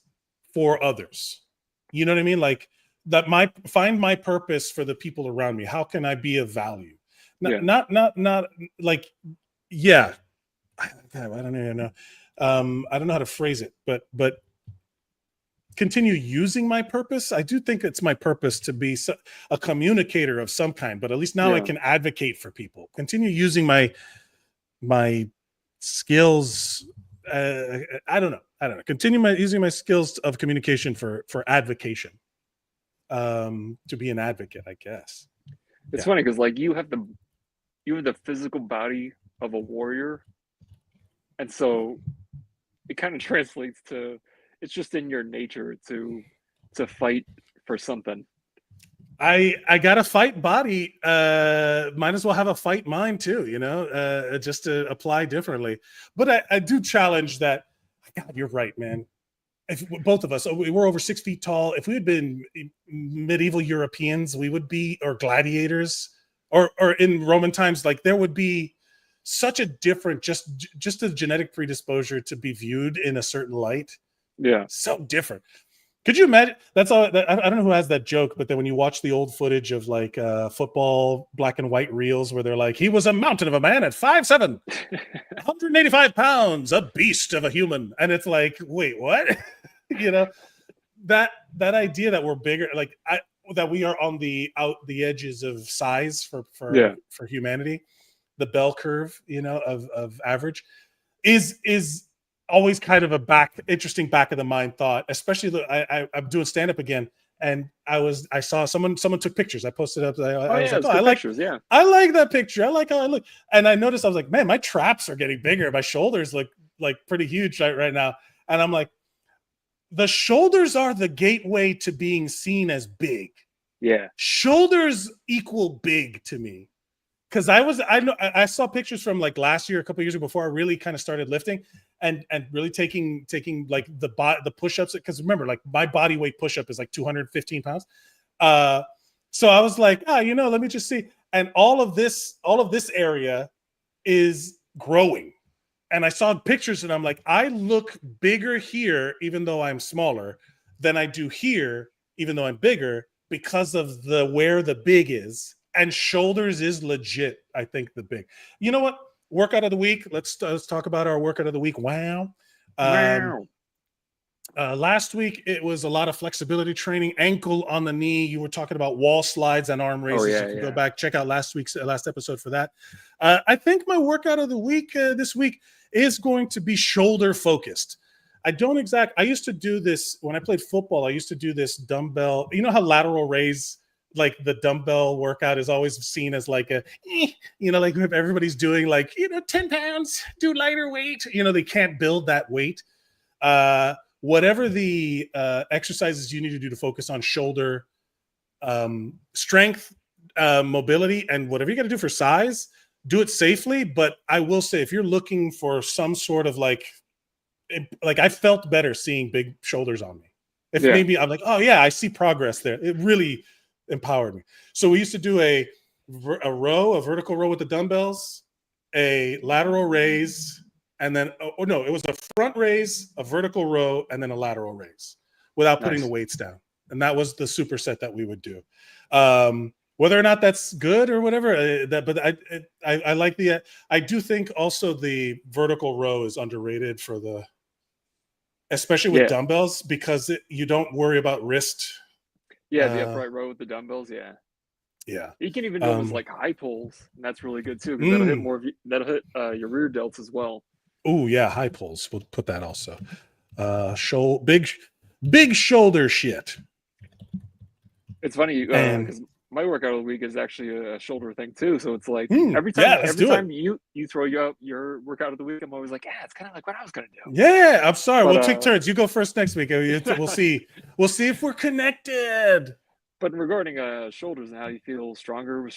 for others. You know what I mean? Like, find my purpose for the people around me. How can I be of value? Not like, yeah. God, I don't even know. I don't know how to phrase it, but continue using my purpose. I do think it's my purpose to be a communicator of some kind, but at least now I can advocate for people. Continue using my skills. I don't know. Continue using my skills of communication for advocation. To be an advocate, I guess. It's funny because like you have the physical body of a warrior, and so it kind of translates to, it's just in your nature to fight for something. I got a fight body. Might as well have a fight mind too, just to apply differently. But I do challenge that. God, you're right, man. If both of us, we're over 6 feet tall. If we had been medieval Europeans, we would be, or gladiators, or in Roman times, like there would be such a different, just a genetic predisposition to be viewed in a certain light. Yeah, so different. Could you imagine? That's all. I don't know who has that joke, but then when you watch the old footage of like football black and white reels where they're like, he was a mountain of a man at 5'7", 185 pounds, a beast of a human, and it's like, wait, what? that idea that we're bigger, like that we are on the edges of size for humanity, the bell curve, of average, is always kind of interesting back of the mind thought, especially I'm doing stand-up again, and I saw someone took pictures. I posted up. I was like, I like pictures. Yeah, I like that picture. I like how I look. And I noticed, I was like, man, my traps are getting bigger. My shoulders look like pretty huge right now. And I'm like, the shoulders are the gateway to being seen as big. Yeah, shoulders equal big to me. Because I saw pictures from like last year, a couple of years before I really kind of started lifting and really taking like the push-ups. Because remember, like my body weight push-up is like 215 pounds. So I was like, let me just see. And all of this area is growing. And I saw pictures and I'm like, I look bigger here, even though I'm smaller, than I do here, even though I'm bigger, because of where the big is. And shoulders is legit, I think, the big. You know what? Workout of the week. Let's talk about our workout of the week. Wow. Last week, it was a lot of flexibility training, ankle on the knee. You were talking about wall slides and arm raises. You can go back, check out last episode for that. I think my workout of the week this week is going to be shoulder focused. I used to do this when I played football. I used to do this dumbbell. You know how lateral raise, like the dumbbell workout is always seen as like like if everybody's doing like, 10 pounds, do lighter weight, they can't build that weight. Whatever the exercises you need to do to focus on shoulder strength, mobility, and whatever you got to do for size, do it safely. But I will say, if you're looking for some sort of like I felt better seeing big shoulders on me. If maybe I'm like, oh yeah, I see progress there. It really empowered me. So we used to do a vertical row with the dumbbells, a lateral raise, and then it was a front raise, a vertical row, and then a lateral raise without putting the weights down. And that was the superset that we would do. Whether or not that's good or whatever, I like I do think also the vertical row is underrated especially with dumbbells, because you don't worry about wrist. Yeah, the upright row with the dumbbells. Yeah. You can even do those like high pulls, and that's really good too, because that'll hit your rear delts as well. Oh yeah, high pulls. We'll put that also. Big shoulder shit. It's funny because my workout of the week is actually a shoulder thing too. So it's like every time you throw your workout of the week, I'm always like, it's kind of like what I was gonna do. Yeah, I'm sorry. We'll take turns. You go first next week. We'll see. We'll see if we're connected. But regarding shoulders and how you feel stronger with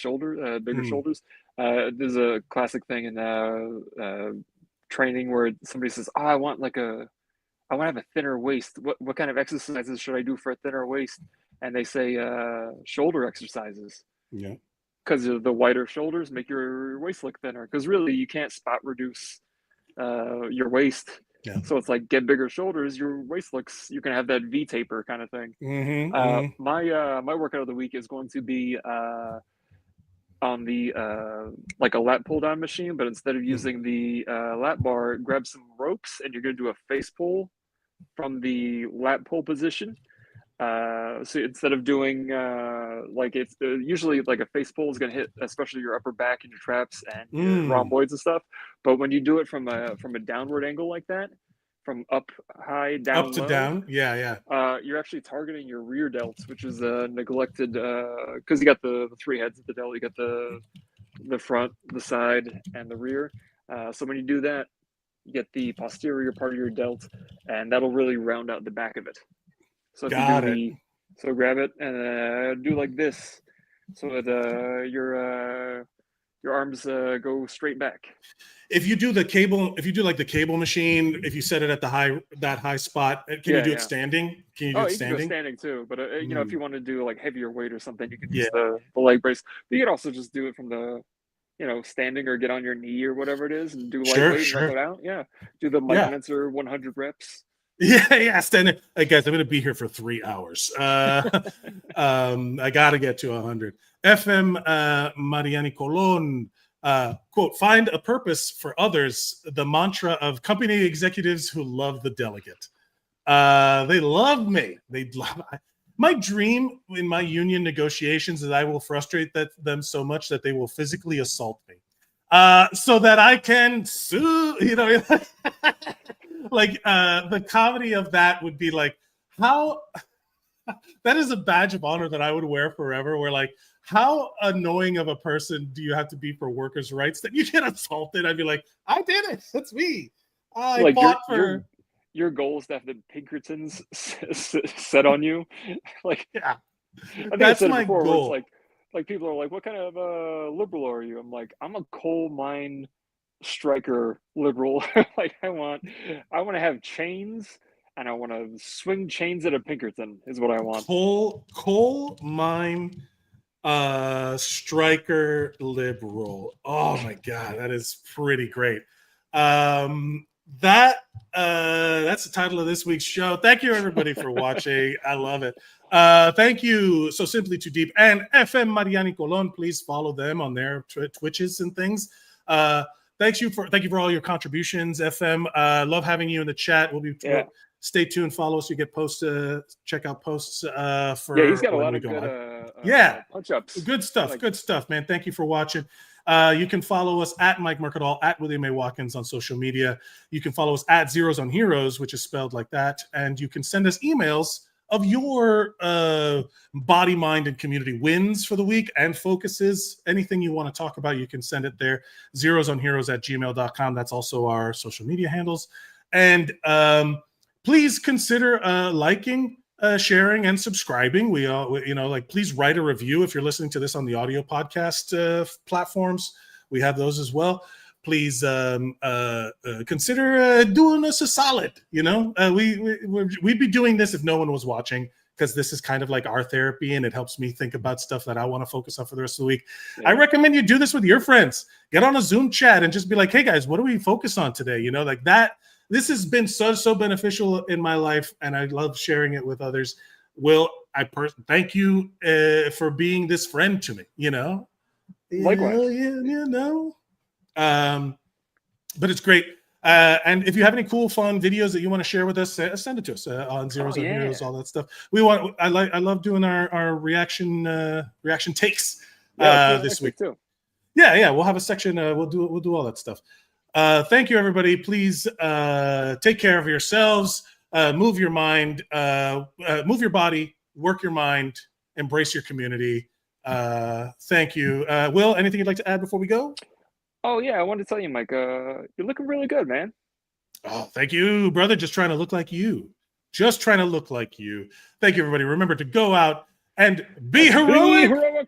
bigger shoulders, there's a classic thing in training where somebody says, I want to have a thinner waist. What kind of exercises should I do for a thinner waist? And they say shoulder exercises. Yeah. Because the wider shoulders make your waist look thinner. Because really, you can't spot reduce your waist. Yeah. So it's like, get bigger shoulders, your waist you're going to have that V taper kind of thing. My workout of the week is going to be a on the like a lat pull down machine, but instead of using the lat bar, grab some ropes and you're going to do a face pull from the lat pull position. So instead of doing like it's usually like a face pull is going to hit especially your upper back and your traps and your rhomboids and stuff, but when you do it from a downward angle like that, from up high down up to low, down, yeah, you're actually targeting your rear delts, which is neglected because you got the three heads of the delt. You got the front, the side, and the rear. So when you do that, you get the posterior part of your delt, and that'll really round out the back of it. So if got you it. do so grab it and do like this, so that your arms go straight back. If you do the cable, if you do like the cable machine, if you set it at that high spot, can you do it standing? Can you do it you standing? can go standing too, but you know, if you want to do like heavier weight or something, you can use Yeah. the leg brace. But you can also just do it from the, you know, standing or get on your knee or whatever it is and do lightweight and knock it out. Yeah, do the Mike Menzer 100 reps. Yeah, standing. Hey guys, I'm gonna be here for 3 hours. I gotta get to 100. FM Mariani Colon. Quote, find a purpose for others, the mantra of company executives who love the delegate. They love me. My dream in my union negotiations is I will frustrate them so much that they will physically assault me, so that I can sue, you know. Like the comedy of that would be like, how that is a badge of honor that I would wear forever, where like, how annoying of a person do you have to be for workers' rights that you get assaulted? I'd be like, I did it. That's me. I like fought for your goal is to have the Pinkertons set on you. Like, yeah, I think that's I said my it before, goal. where it's like people are like, what kind of liberal are you? I'm like, I'm a coal mine striker liberal. Like I want to have chains and I want to swing chains at a Pinkerton is what I want. Coal mine striker liberal. Oh my god, that is pretty great. That's the title of this week's show. Thank you everybody for watching. I love it. Thank you so simply too deep and FM Mariani Colon. Please follow them on their Twitches and things. Thank you for all your contributions, FM. Love having you in the chat. We'll be stay tuned, follow us. You get posts, check out posts for he's got a lot of good punch ups. Good stuff, man. Thank you for watching. You can follow us at Mike Mercadal, at William A. Watkins on social media. You can follow us at Zeros on Heroes, which is spelled like that. And you can send us emails of your body, mind, and community wins for the week and focuses. Anything you want to talk about, you can send it there. zerosonheroes@gmail.com. That's also our social media handles. And please consider liking, sharing, and subscribing. We all, you know, like, please write a review if you're listening to this on the audio podcast platforms. We have those as well. Please consider doing us a solid. You know, we'd be doing this if no one was watching, because this is kind of like our therapy, and it helps me think about stuff that I want to focus on for the rest of the week. I recommend you do this with your friends. Get on a Zoom chat and just be like, hey guys, what do we focus on today? You know, like that. This has been so beneficial in my life, and I love sharing it with others. Will, thank you for being this friend to me. You know, likewise. You know. But it's great. And if you have any cool, fun videos that you want to share with us, send it to us on Zeros on Heroes, all that stuff. I love doing our reaction takes this week too. Yeah. We'll have a section. We'll do all that stuff. Thank you, everybody. Please take care of yourselves. Move your mind. Move your body. Work your mind. Embrace your community. Thank you. Will, anything you'd like to add before we go? Oh yeah, I wanted to tell you, Mike. You're looking really good, man. Oh, thank you, brother. Just trying to look like you. Thank you, everybody. Remember to go out and be heroic. Be heroic.